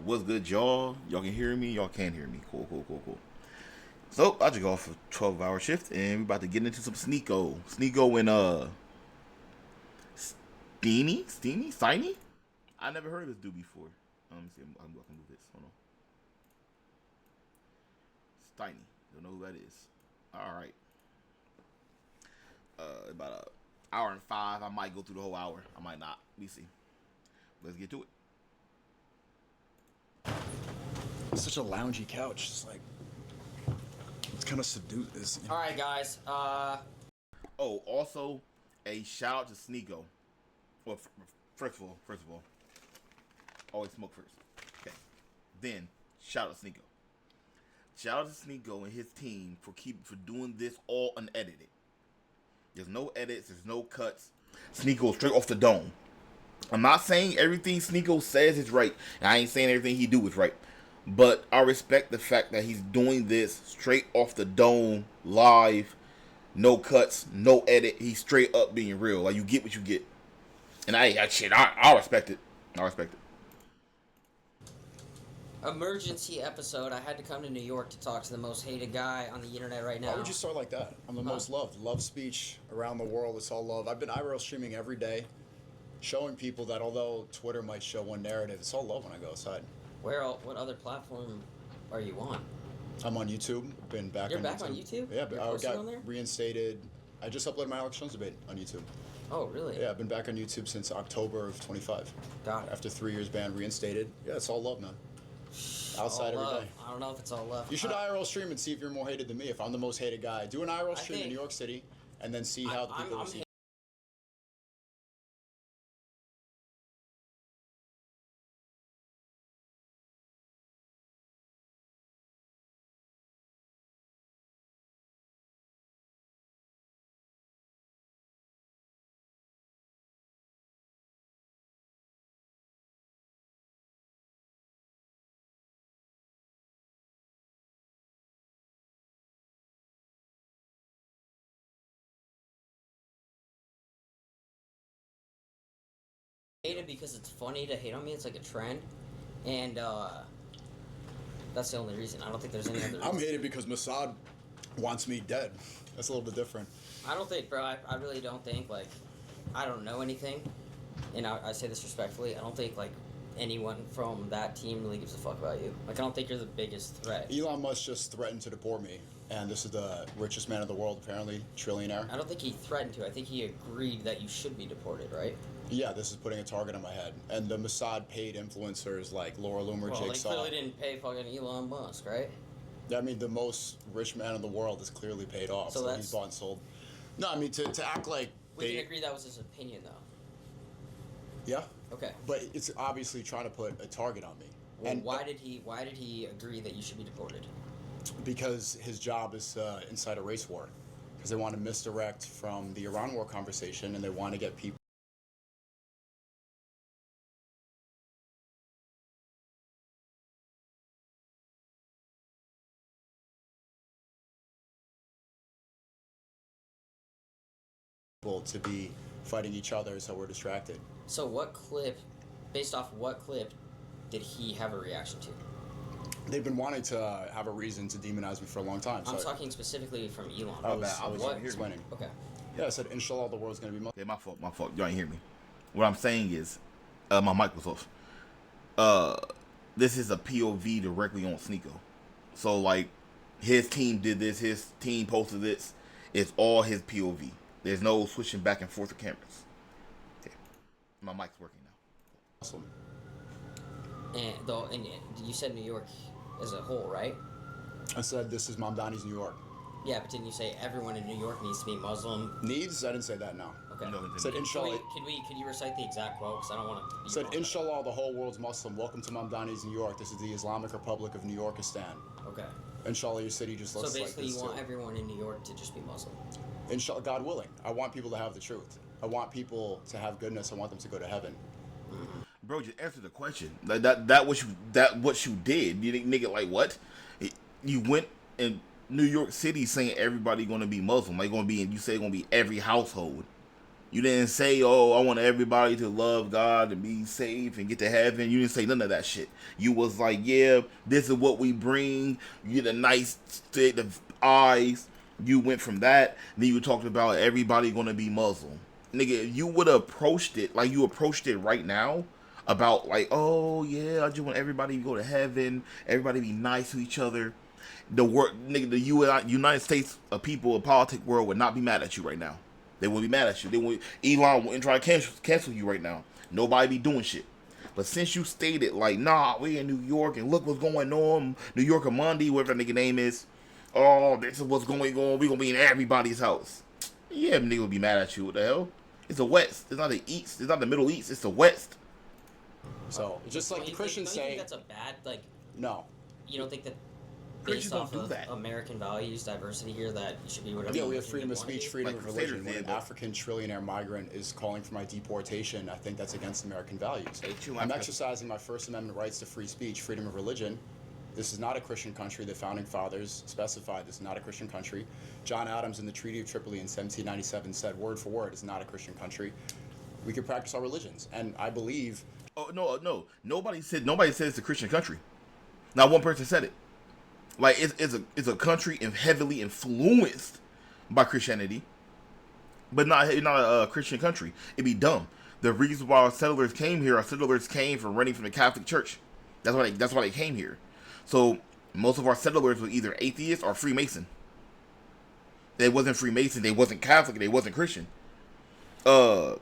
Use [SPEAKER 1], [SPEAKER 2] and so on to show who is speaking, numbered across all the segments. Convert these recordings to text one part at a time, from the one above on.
[SPEAKER 1] What's good, y'all? Y'all can hear me? Y'all can hear me. Cool. So, I just got off a 12-hour shift, and we about to get into some Sneako. Sneako and, Steiny? I never heard of this dude before. Let me see. I can move this. Hold on. Steiny. Don't know who that is. Alright. About an hour and 5. I might go through the whole hour. I might not. We see. Let's get to it.
[SPEAKER 2] It's such a loungy couch. It's like it's kind of subdued. This.
[SPEAKER 3] All right, guys.
[SPEAKER 1] Oh, also a shout out to Sneako. Well, first of all, always smoke first. Okay. Then shout out to Sneako. Shout out to Sneako and his team for doing this all unedited. There's no edits. There's no cuts. Sneako straight off the dome. I'm not saying everything Sneako says is right, and I ain't saying everything he do is right. But I respect the fact that he's doing this straight off the dome, live, no cuts, no edit. He's straight up being real. Like, you get what you get. And I respect it. I respect it.
[SPEAKER 3] Emergency episode. I had to come to New York to talk to the most hated guy on the internet right now.
[SPEAKER 2] Why would you start like that? I'm the most loved. Love speech around the world. It's all love. I've been IRL streaming every day, showing people that although Twitter might show one narrative, it's all love when I go outside.
[SPEAKER 3] What other platform are you on?
[SPEAKER 2] I'm on YouTube. Been back.
[SPEAKER 3] You're
[SPEAKER 2] on
[SPEAKER 3] back
[SPEAKER 2] YouTube.
[SPEAKER 3] on YouTube?
[SPEAKER 2] Yeah,
[SPEAKER 3] You're
[SPEAKER 2] I got
[SPEAKER 3] on there?
[SPEAKER 2] reinstated. I just uploaded my Alex Jones debate on YouTube.
[SPEAKER 3] Oh, really?
[SPEAKER 2] Yeah, I've been back on YouTube since October of 25.
[SPEAKER 3] Got it.
[SPEAKER 2] After 3 years banned, reinstated. Yeah, it's all love, man. Outside
[SPEAKER 3] all
[SPEAKER 2] every
[SPEAKER 3] love.
[SPEAKER 2] day.
[SPEAKER 3] I don't know if it's all love.
[SPEAKER 2] You should IRL stream and see if you're more hated than me. If I'm the most hated guy, do an IRL stream in
[SPEAKER 3] think-
[SPEAKER 2] New York City, and then see how the people
[SPEAKER 3] I'm
[SPEAKER 2] receive.
[SPEAKER 3] hate it because it's funny to hate on me. It's like a trend, and that's the only reason. I don't think there's any other reason.
[SPEAKER 2] I'm hated because Mossad wants me dead. That's a little bit different.
[SPEAKER 3] I don't think, bro. I really don't think, like, I don't know anything, and I say this respectfully. I don't think, like, anyone from that team really gives a fuck about you. Like, I don't think you're the biggest threat.
[SPEAKER 2] Elon Musk just threatened to deport me, and this is the richest man in the world, apparently, trillionaire.
[SPEAKER 3] I don't think he threatened to. I think he agreed that you should be deported, right?
[SPEAKER 2] Yeah, this is putting a target on my head. And the Mossad paid influencers like Laura Loomer,
[SPEAKER 3] Well, they
[SPEAKER 2] Jigsaw.
[SPEAKER 3] clearly didn't pay fucking Elon Musk, right?
[SPEAKER 2] I mean, the most rich man in the world is clearly paid off,
[SPEAKER 3] So
[SPEAKER 2] so
[SPEAKER 3] that's-
[SPEAKER 2] he's bought and sold. No, I mean, to act like
[SPEAKER 3] We
[SPEAKER 2] they...
[SPEAKER 3] can agree that was his opinion, though.
[SPEAKER 2] Yeah,
[SPEAKER 3] Okay.
[SPEAKER 2] but it's obviously trying to put a target on me.
[SPEAKER 3] Well,
[SPEAKER 2] and
[SPEAKER 3] why did he agree that you should be deported?
[SPEAKER 2] Because his job is to incite a race war. Because they want to misdirect from the Iran war conversation, and they want to get people to be fighting each other, so we're distracted.
[SPEAKER 3] So based off what clip, did he have a reaction to?
[SPEAKER 2] They've been wanting to have a reason to demonize me for a long time.
[SPEAKER 3] I'm
[SPEAKER 2] So
[SPEAKER 3] talking specifically from Elon.
[SPEAKER 2] I was
[SPEAKER 3] what?
[SPEAKER 2] explaining.
[SPEAKER 3] Okay.
[SPEAKER 2] Yeah, I said, inshallah, the world's going to be Muslim.
[SPEAKER 1] Okay, my fault. Y'all ain't hear me. What I'm saying is, my mic was off. This is a POV directly on Sneako. So, like, his team did this, his team posted this. It's all his POV. There's no switching back and forth of cameras. Okay. My mic's working now.
[SPEAKER 3] And you said New York as a whole, right?
[SPEAKER 2] I said, this is Mamdani's New York.
[SPEAKER 3] Yeah, but didn't you say everyone in New York needs to be Muslim?
[SPEAKER 2] Needs? I didn't say that, no.
[SPEAKER 3] Okay.
[SPEAKER 1] No,
[SPEAKER 2] I said, inshallah.
[SPEAKER 3] Could you recite the exact quote? Because I don't want to.
[SPEAKER 2] I said, inshallah, the whole world's Muslim. Welcome to Mamdani's New York. This is the Islamic Republic of New Yorkistan.
[SPEAKER 3] Okay.
[SPEAKER 2] Inshallah, your city just looks
[SPEAKER 3] So
[SPEAKER 2] like
[SPEAKER 3] basically,
[SPEAKER 2] this
[SPEAKER 3] you want
[SPEAKER 2] too.
[SPEAKER 3] everyone in New York to just be Muslim.
[SPEAKER 2] Inshallah, God willing. I want people to have the truth. I want people to have goodness. I want them to go to heaven.
[SPEAKER 1] Bro, just answer the question. Like that what you did. You didn't make it like what? You went in New York City saying everybody gonna be Muslim. Like gonna be, and you say gonna be every household. You didn't say, "Oh, I want everybody to love God and be safe and get to heaven." You didn't say none of that shit. You was like, "Yeah, this is what we bring. You get a nice state of eyes." You went from that. Then you talked about everybody gonna be Muslim. Nigga, if you would have approached it like you approached it right now, about like, "Oh yeah, I just want everybody to go to heaven. Everybody be nice to each other." The work, nigga, the United States of people, a politic world would not be mad at you right now. They would be mad at you. They would. Elon wouldn't try to cancel you right now. Nobody be doing shit. But since you stated like, "Nah, we in New York and look what's going on, New York or Monday, whatever that nigga name is. Oh, this is what's going on. We gonna be in everybody's house." Yeah, nigga would be mad at you. What the hell? It's the West. It's not the East. It's not the Middle East. It's the West.
[SPEAKER 2] So just like the Christians
[SPEAKER 3] don't you
[SPEAKER 2] say,
[SPEAKER 3] think that's a bad like?
[SPEAKER 2] no.
[SPEAKER 3] You don't think that
[SPEAKER 1] Christians
[SPEAKER 3] based
[SPEAKER 1] don't
[SPEAKER 3] off
[SPEAKER 1] do
[SPEAKER 3] of
[SPEAKER 1] that.
[SPEAKER 3] American values, diversity here, that you should be whatever?
[SPEAKER 2] Yeah, we have
[SPEAKER 3] you
[SPEAKER 2] freedom of
[SPEAKER 3] want to
[SPEAKER 2] speech,
[SPEAKER 3] be?
[SPEAKER 2] freedom
[SPEAKER 1] Like
[SPEAKER 2] of religion.
[SPEAKER 1] Crusaders
[SPEAKER 2] When an
[SPEAKER 1] did, but-
[SPEAKER 2] African trillionaire migrant is calling for my deportation, I think that's against American values.
[SPEAKER 1] Hey, true,
[SPEAKER 2] I'm
[SPEAKER 1] I'm-
[SPEAKER 2] exercising my First Amendment rights to free speech, freedom of religion. This is not a Christian country. The founding fathers specified this is not a Christian country. John Adams in the Treaty of Tripoli in 1797 said, word for word, it's not a Christian country. We can practice our religions, and I believe.
[SPEAKER 1] Oh no! Nobody said it's a Christian country. Not one person said it. Like it's a country heavily influenced by Christianity, but not a Christian country. It'd be dumb. The reason why our settlers came here, from running from the Catholic Church. That's why they came here. So most of our settlers were either atheists or Freemason. They wasn't Freemason. They wasn't Catholic. They wasn't Christian. The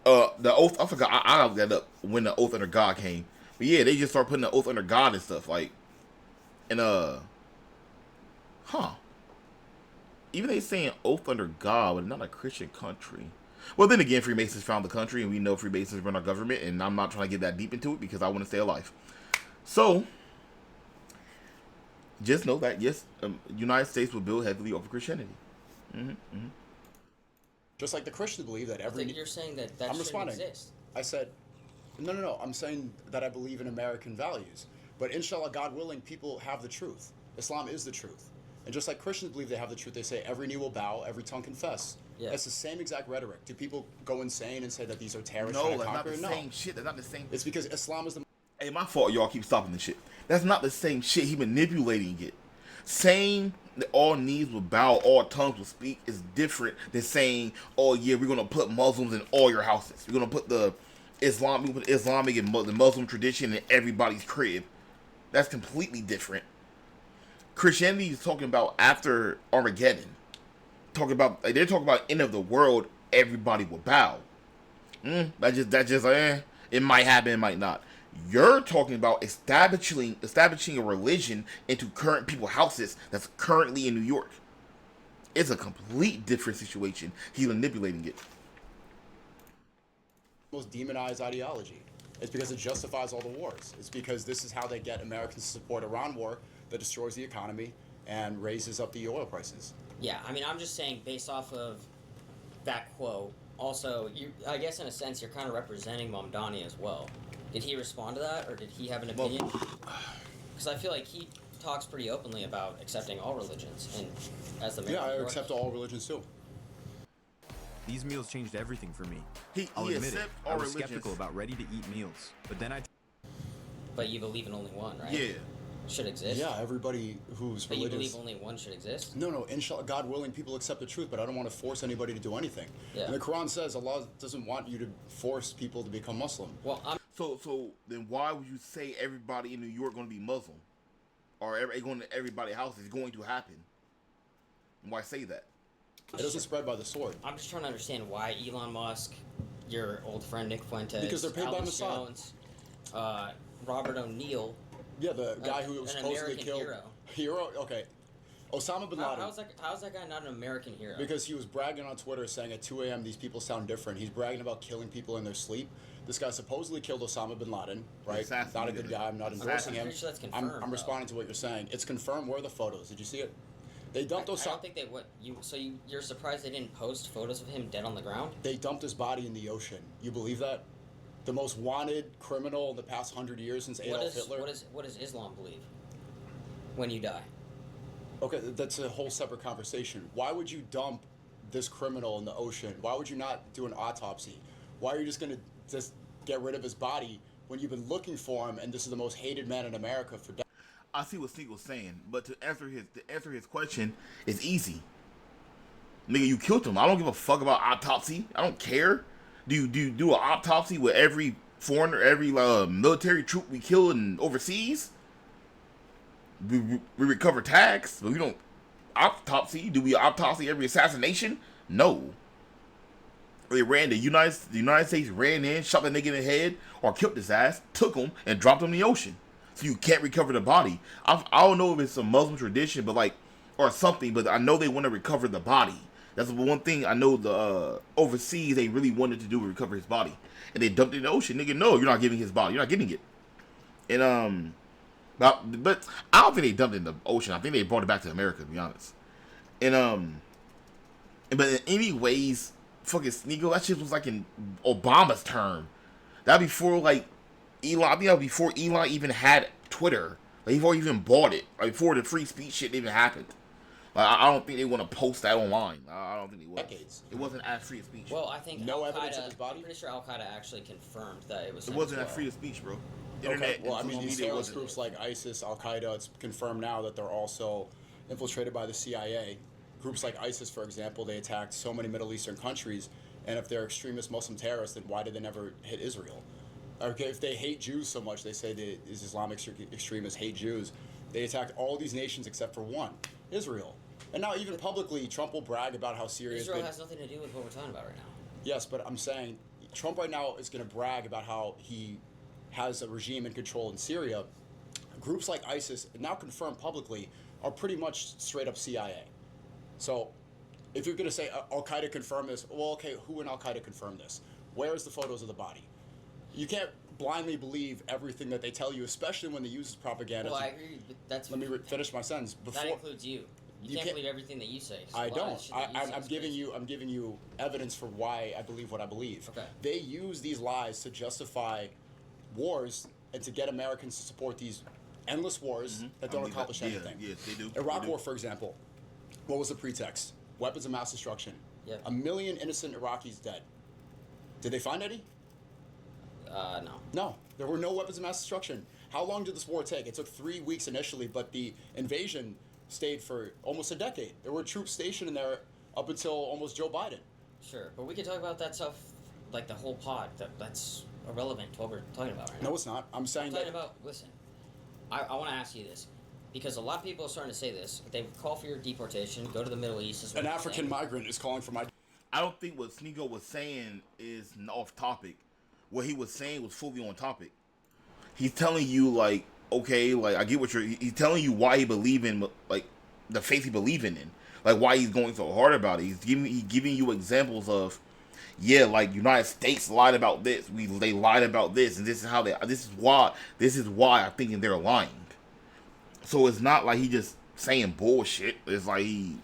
[SPEAKER 1] oath. I forgot. I looked that up when the oath under God came. But yeah, they just start putting the oath under God and stuff like. And even they saying oath under God, but not a Christian country. Well, then again, Freemasons found the country, and we know Freemasons run our government, and I'm not trying to get that deep into it because I want to stay alive. So, just know that yes, United States will build heavily over Christianity.
[SPEAKER 2] Just like the Christians believe that every.
[SPEAKER 3] You're saying that
[SPEAKER 2] I'm
[SPEAKER 3] shouldn't
[SPEAKER 2] responding.
[SPEAKER 3] exist.
[SPEAKER 2] I said, no. I'm saying that I believe in American values. But inshallah, God willing, people have the truth. Islam is the truth. And just like Christians believe they have the truth, they say every knee will bow, every tongue confess.
[SPEAKER 3] Yeah.
[SPEAKER 2] That's the same exact rhetoric. Do people go insane and say that these are terrorists
[SPEAKER 1] No,
[SPEAKER 2] trying to
[SPEAKER 1] that's not
[SPEAKER 2] conquer?
[SPEAKER 1] the
[SPEAKER 2] No.
[SPEAKER 1] same shit. That's not the same.
[SPEAKER 2] It's because Islam is the.
[SPEAKER 1] Hey, my fault. Y'all keep stopping this shit. That's not the same shit. He manipulating it. Saying that all knees will bow, all tongues will speak is different than saying, "Oh yeah, we're gonna put Muslims in all your houses. We're gonna put the Islamic and the Muslim tradition in everybody's crib." That's completely different. Christianity is talking about after Armageddon. They're talking about end of the world. Everybody will bow. It might happen, it might not. You're talking about establishing a religion into current people's houses that's currently in New York. It's a complete different situation. He's manipulating it.
[SPEAKER 2] most demonized ideology. It's because it justifies all the wars. It's because this is how they get Americans to support Iran war that destroys the economy and raises up the oil prices.
[SPEAKER 3] Yeah, I mean, I'm just saying, based off of that quote, also, I guess in a sense, you're kind of representing Mamdani as well. Did he respond to that, or did he have an opinion? Because I feel like he talks pretty openly about accepting all religions, and as the mayor
[SPEAKER 2] Yeah,
[SPEAKER 3] of New
[SPEAKER 2] I
[SPEAKER 3] York.
[SPEAKER 2] accept all religions too.
[SPEAKER 4] These meals changed everything for me.
[SPEAKER 1] He
[SPEAKER 4] I'll admit it.
[SPEAKER 1] accept
[SPEAKER 4] I
[SPEAKER 1] all
[SPEAKER 4] was
[SPEAKER 1] religions.
[SPEAKER 4] skeptical about ready-to-eat meals, but then I.
[SPEAKER 3] But you believe in only one, right?
[SPEAKER 1] Yeah.
[SPEAKER 3] Should exist.
[SPEAKER 2] Yeah, everybody who's
[SPEAKER 3] But you
[SPEAKER 2] religious.
[SPEAKER 3] believe only one should exist.
[SPEAKER 2] No, inshallah, God willing, people accept the truth, but I don't want to force anybody to do anything.
[SPEAKER 3] Yeah.
[SPEAKER 2] And the Quran says Allah doesn't want you to force people to become Muslim.
[SPEAKER 3] Well, I'm.
[SPEAKER 1] So then why would you say everybody in New York going to be Muslim, or going to everybody's house is going to happen? Why say that?
[SPEAKER 2] It doesn't spread by the sword.
[SPEAKER 3] I'm just trying to understand why Elon Musk, your old friend Nick Fuentes,
[SPEAKER 2] Because they're paid by
[SPEAKER 3] Alex
[SPEAKER 2] Mossad.
[SPEAKER 3] Jones, Robert O'Neill.
[SPEAKER 2] Yeah, the guy who
[SPEAKER 3] an
[SPEAKER 2] supposedly
[SPEAKER 3] American
[SPEAKER 2] killed.
[SPEAKER 3] hero.
[SPEAKER 2] Hero? Okay. Osama bin Laden.
[SPEAKER 3] How's that guy not an American hero?
[SPEAKER 2] Because he was bragging on Twitter saying at 2 a.m. these people sound different. He's bragging about killing people in their sleep. This guy supposedly killed Osama bin Laden, right?
[SPEAKER 1] Assassinated
[SPEAKER 2] Not a good guy. I'm not endorsing
[SPEAKER 3] I'm
[SPEAKER 2] him.
[SPEAKER 3] pretty sure that's confirmed,
[SPEAKER 2] I'm
[SPEAKER 3] though.
[SPEAKER 2] responding to what you're saying. It's confirmed. Where are the photos? Did you see it? They dumped
[SPEAKER 3] I
[SPEAKER 2] Osama.
[SPEAKER 3] don't think they would. You're surprised they didn't post photos of him dead on the ground?
[SPEAKER 2] They dumped his body in the ocean. You believe that? The most wanted criminal in the past 100 years since Adolf Hitler.
[SPEAKER 3] What does Islam believe? When you die.
[SPEAKER 2] Okay, that's a whole separate conversation. Why would you dump this criminal in the ocean? Why would you not do an autopsy? Why are you just going to just get rid of his body when you've been looking for him and this is the most hated man in America for decades?
[SPEAKER 1] I see what Sneako's saying, but to answer his question is easy. Nigga, you killed him. I don't give a fuck about autopsy. I don't care. Do you do an autopsy with every foreigner, every military troop we kill in overseas? We recover tags, but we don't autopsy. Do we autopsy every assassination? No. They ran the United States ran in, shot the nigga in the head, or killed his ass, took him, and dropped him in the ocean. So you can't recover the body. I don't know if it's a Muslim tradition, but or something. But I know they want to recover the body. That's the one thing I know. The overseas they really wanted to do to recover his body, and they dumped it in the ocean. Nigga, no, you're not giving his body. You're not getting it. And but I don't think they dumped it in the ocean. I think they brought it back to America, to be honest. And but in any ways, fucking Sneako, that shit was like in Obama's term. That before like Elon. I think that was before Elon even had Twitter. Like before he even bought it. Like before the free speech shit even happened. Like I don't think they want to post that online. I don't think they would.
[SPEAKER 2] Decades.
[SPEAKER 1] It wasn't as free of speech.
[SPEAKER 3] Well, I think
[SPEAKER 2] No
[SPEAKER 3] Al-Qaeda,
[SPEAKER 2] evidence of his body?
[SPEAKER 3] I'm pretty sure Al-Qaeda actually confirmed that it was.
[SPEAKER 1] It
[SPEAKER 3] him
[SPEAKER 1] wasn't
[SPEAKER 3] as
[SPEAKER 1] as free of speech, bro.
[SPEAKER 2] Okay,
[SPEAKER 1] Internet
[SPEAKER 2] well, I
[SPEAKER 1] and
[SPEAKER 2] mean,
[SPEAKER 1] social
[SPEAKER 2] these
[SPEAKER 1] media
[SPEAKER 2] terrorist
[SPEAKER 1] wasn't.
[SPEAKER 2] groups like ISIS, Al-Qaeda, it's confirmed now that they're also infiltrated by the CIA. Groups like ISIS, for example, they attacked so many Middle Eastern countries, and if they're extremist Muslim terrorists, then why did they never hit Israel? Okay, if they hate Jews so much, they say these Islamic extremists hate Jews. They attacked all these nations except for one, Israel. And now even publicly, Trump will brag about how Syria
[SPEAKER 3] Israel
[SPEAKER 2] been...
[SPEAKER 3] has nothing to do with what we're talking about right now.
[SPEAKER 2] Yes, but I'm saying Trump right now is going to brag about how he has a regime in control in Syria. Groups like ISIS, now confirmed publicly, are pretty much straight up CIA. So if you're going to say Al-Qaeda confirmed this, well, okay, who in Al-Qaeda confirmed this? Where's the photos of the body? You can't blindly believe everything that they tell you, especially when they use propaganda.
[SPEAKER 3] Well, I agree. But that's
[SPEAKER 2] Let me finish my sentence.
[SPEAKER 3] that includes you. You can't believe everything that you say. So
[SPEAKER 2] I
[SPEAKER 3] a lot of
[SPEAKER 2] don't.
[SPEAKER 3] shit that you say
[SPEAKER 2] I'm
[SPEAKER 3] is
[SPEAKER 2] giving
[SPEAKER 3] crazy.
[SPEAKER 2] you. I'm giving you evidence for why I believe what I believe.
[SPEAKER 3] Okay.
[SPEAKER 2] They use these lies to justify wars and to get Americans to support these endless wars that don't accomplish anything.
[SPEAKER 1] Yes, they do.
[SPEAKER 2] Iraq
[SPEAKER 1] They do.
[SPEAKER 2] War, for example, what was the pretext? Weapons of mass destruction.
[SPEAKER 3] Yep.
[SPEAKER 2] 1 million innocent Iraqis dead. Did they find any?
[SPEAKER 3] No.
[SPEAKER 2] No, there were no weapons of mass destruction. How long did this war take? It took 3 weeks initially, but the invasion stayed for almost a decade. There were troops stationed in there up until almost Joe Biden.
[SPEAKER 3] Sure, but we can talk about that stuff, like the whole pod. That's irrelevant to what we're talking about right now.
[SPEAKER 2] No, it's not. I'm saying
[SPEAKER 3] I'm talking
[SPEAKER 2] that.
[SPEAKER 3] about. Listen, I want to ask you this because a lot of people are starting to say this. They call for your deportation. Go to the Middle East. Is what
[SPEAKER 2] An
[SPEAKER 3] they're
[SPEAKER 2] African
[SPEAKER 3] saying.
[SPEAKER 2] migrant is calling for my.
[SPEAKER 1] I don't think what Sneako was saying is off topic. What he was saying was fully on topic. He's telling you like, okay, like I get what he's telling you why he believe in like the faith he believing in, like why he's going so hard about it. He's giving you examples of, yeah, like United States lied about this, they lied about this, and this is why I think they're lying. So it's not like he just saying bullshit. It's like he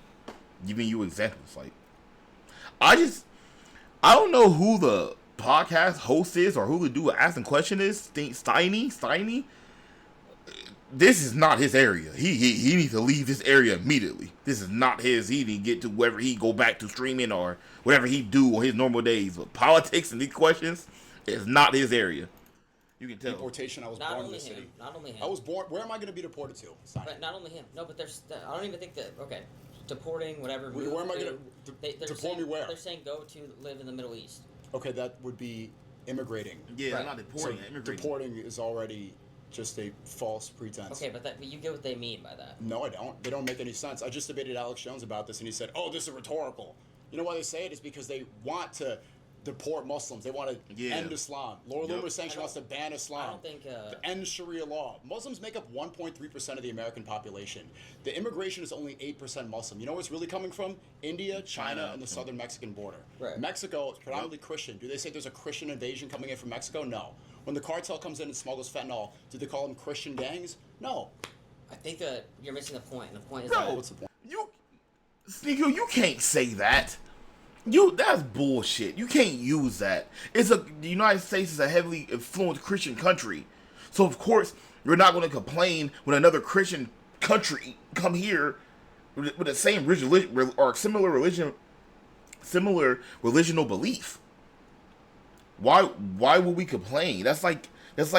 [SPEAKER 1] giving you examples. Like I don't know who the podcast host is or who the dude asking question is. Steiny. This is not his area. He needs to leave this area immediately. This is not his. He need to get to wherever he go back to streaming or whatever he do on his normal days. But politics and these questions is not his area. You can tell.
[SPEAKER 2] Deportation. I was
[SPEAKER 3] Not
[SPEAKER 2] born in
[SPEAKER 3] only
[SPEAKER 2] this
[SPEAKER 3] him.
[SPEAKER 2] city.
[SPEAKER 3] Not only him.
[SPEAKER 2] I was born. Where am I going to be deported to? Stein.
[SPEAKER 3] But not only him. No, but there's. I don't even think that. Okay, deporting whatever.
[SPEAKER 2] Where am I going to
[SPEAKER 3] They're
[SPEAKER 2] deport
[SPEAKER 3] saying,
[SPEAKER 2] me? Where?
[SPEAKER 3] They're saying go to live in the Middle East.
[SPEAKER 2] Okay, that would be immigrating.
[SPEAKER 1] Yeah,
[SPEAKER 3] Right.
[SPEAKER 1] not deporting.
[SPEAKER 2] So
[SPEAKER 1] Immigrating.
[SPEAKER 2] deporting is already just a false pretense.
[SPEAKER 3] Okay, but you get what they mean by that.
[SPEAKER 2] No, I don't. They don't make any sense. I just debated Alex Jones about this, and he said, "Oh, this is rhetorical." You know why they say it is because they want to deport Muslims. They want to end Islam. Laura
[SPEAKER 1] Yep.
[SPEAKER 2] Loomer saying she wants to ban Islam.
[SPEAKER 3] I don't think.
[SPEAKER 2] To end Sharia law. Muslims make up 1.3% of the American population. The immigration is only 8% Muslim. You know where it's really coming from? India, China, and the southern Mexican border.
[SPEAKER 3] Right.
[SPEAKER 2] Mexico is predominantly Christian. Do they say there's a Christian invasion coming in from Mexico? No. When the cartel comes in and smuggles fentanyl, do they call them Christian gangs? No.
[SPEAKER 3] I think that you're missing the point. And the point is
[SPEAKER 1] Bro,
[SPEAKER 3] that
[SPEAKER 2] What's the point?
[SPEAKER 1] Sneako, you can't say that. That's bullshit. You can't use that. The United States is a heavily influenced Christian country, so of course you're not going to complain when another Christian country come here with the same religion or similar religion similar religional belief. Why would we complain? That's like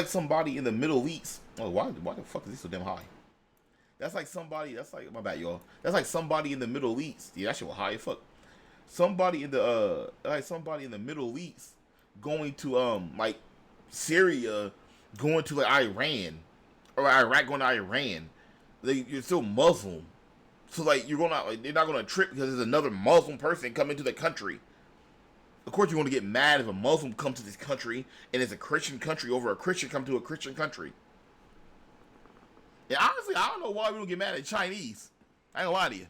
[SPEAKER 1] somebody in the Middle East. Oh, why the fuck is this so damn high? That's like my bad, y'all. That's like somebody in the Middle East. Yeah, that shit was high as fuck. Somebody in the Middle East going to like Syria, going to like Iran, or Iraq going to Iran. You're still Muslim, so like they're not gonna trip because there's another Muslim person coming to the country. Of course, you're gonna get mad if a Muslim comes to this country and it's a Christian country over a Christian come to a Christian country. And honestly, I don't know why we don't get mad at Chinese. I ain't gonna lie to you.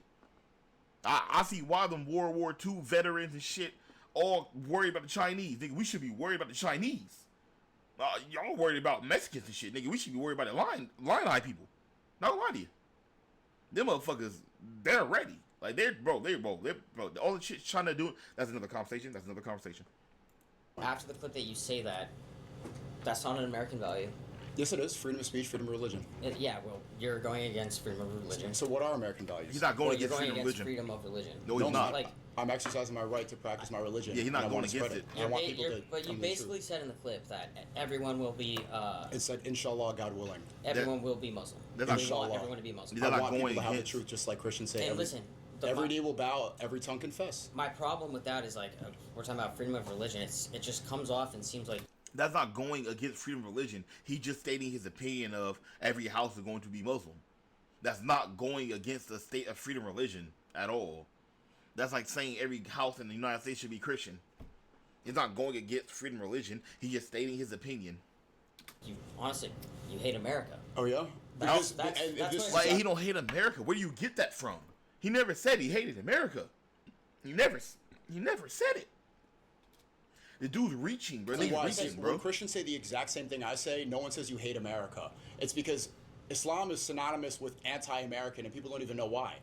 [SPEAKER 1] I see why them World War II veterans and shit all worried about the Chinese. Nigga, we should be worried about the Chinese. Y'all worried about Mexicans and shit. Nigga, we should be worried about the line eye people. Not gonna lie to you. Them motherfuckers, they're ready. Like, bro. All the shit China doing, that's another conversation.
[SPEAKER 3] After the clip that you say that, that's not an American value.
[SPEAKER 2] Yes, it is. Freedom of speech, freedom of religion.
[SPEAKER 3] Yeah, well, you're going against freedom of religion.
[SPEAKER 2] So what are American values?
[SPEAKER 1] He's not going
[SPEAKER 3] Well,
[SPEAKER 1] against
[SPEAKER 3] you're going
[SPEAKER 1] freedom of
[SPEAKER 3] against
[SPEAKER 1] religion.
[SPEAKER 3] freedom of religion.
[SPEAKER 1] No, he's not.
[SPEAKER 3] Like,
[SPEAKER 2] I'm exercising my right to practice my religion.
[SPEAKER 1] Yeah, he's not
[SPEAKER 2] and I
[SPEAKER 1] going
[SPEAKER 2] want to
[SPEAKER 1] against
[SPEAKER 2] spread
[SPEAKER 1] it.
[SPEAKER 2] I want people to
[SPEAKER 3] but you
[SPEAKER 2] come to the
[SPEAKER 3] basically
[SPEAKER 2] truth.
[SPEAKER 3] said in the clip that everyone will be.
[SPEAKER 2] It said, inshallah, God willing.
[SPEAKER 3] Everyone will be Muslim.
[SPEAKER 1] That's
[SPEAKER 3] We
[SPEAKER 1] not-
[SPEAKER 3] want
[SPEAKER 2] Inshallah.
[SPEAKER 3] everyone to be Muslim.
[SPEAKER 1] They're
[SPEAKER 2] I
[SPEAKER 1] not
[SPEAKER 2] want people
[SPEAKER 1] going
[SPEAKER 2] to have the
[SPEAKER 1] against-
[SPEAKER 2] truth, just like Christians say.
[SPEAKER 3] And listen,
[SPEAKER 2] every knee will bow, every tongue confess.
[SPEAKER 3] my problem with that is like we're talking about freedom of religion. It just comes off and seems like
[SPEAKER 1] That's not going against freedom of religion. He's just stating his opinion of every house is going to be Muslim. That's not going against the state of freedom of religion at all. That's like saying every house in the United States should be Christian. He's not going against freedom of religion. He's just stating his opinion.
[SPEAKER 3] you honestly you hate America.
[SPEAKER 2] Oh, yeah?
[SPEAKER 3] That's
[SPEAKER 2] and
[SPEAKER 3] what
[SPEAKER 2] this
[SPEAKER 3] it
[SPEAKER 2] is
[SPEAKER 1] Like, he don't hate America. Where do you get that from? He never said he hated America. He never said it. The dude's reaching, bro. He's
[SPEAKER 2] Why?
[SPEAKER 1] reaching, bro.
[SPEAKER 2] When Christians say the exact same thing I say, no one says you hate America. It's because Islam is synonymous with anti-American, and people don't even know why.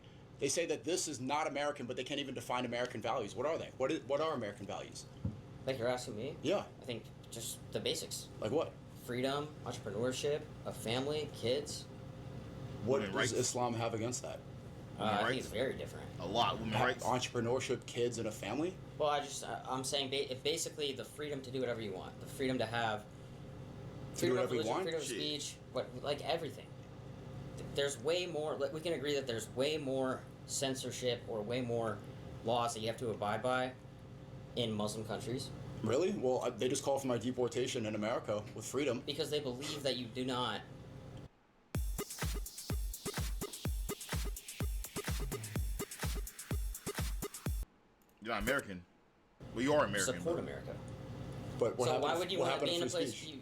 [SPEAKER 2] They say that this is not American, but they can't even define American values. What are they? What are American values?
[SPEAKER 3] Like you're asking me?
[SPEAKER 2] Yeah.
[SPEAKER 3] I think just the basics:
[SPEAKER 2] Like what?
[SPEAKER 3] freedom, entrepreneurship, a family, kids.
[SPEAKER 2] What
[SPEAKER 1] Women
[SPEAKER 2] does
[SPEAKER 1] rights.
[SPEAKER 2] Islam have against that?
[SPEAKER 3] I think
[SPEAKER 1] rights.
[SPEAKER 3] it's very different.
[SPEAKER 1] A lot. Women's rights.
[SPEAKER 2] Entrepreneurship, kids, and a family?
[SPEAKER 3] Well, I'm saying basically the freedom to do whatever you want, the freedom to have
[SPEAKER 2] To do
[SPEAKER 3] freedom of
[SPEAKER 2] whatever you
[SPEAKER 3] religion,
[SPEAKER 2] want?
[SPEAKER 3] freedom of
[SPEAKER 1] Shit.
[SPEAKER 3] speech, like everything. There's way more. We can agree that there's way more censorship or way more laws that you have to abide by in Muslim countries
[SPEAKER 2] Really? Well, they just call for my deportation in America with freedom.
[SPEAKER 3] because they believe that you do not.
[SPEAKER 1] You're not American. Well, you are American.
[SPEAKER 3] Support
[SPEAKER 1] bro.
[SPEAKER 3] America.
[SPEAKER 2] But what
[SPEAKER 3] So
[SPEAKER 2] happened,
[SPEAKER 3] why would you
[SPEAKER 2] what
[SPEAKER 3] want to
[SPEAKER 2] happened
[SPEAKER 3] be in a
[SPEAKER 2] free
[SPEAKER 3] place?
[SPEAKER 2] speech?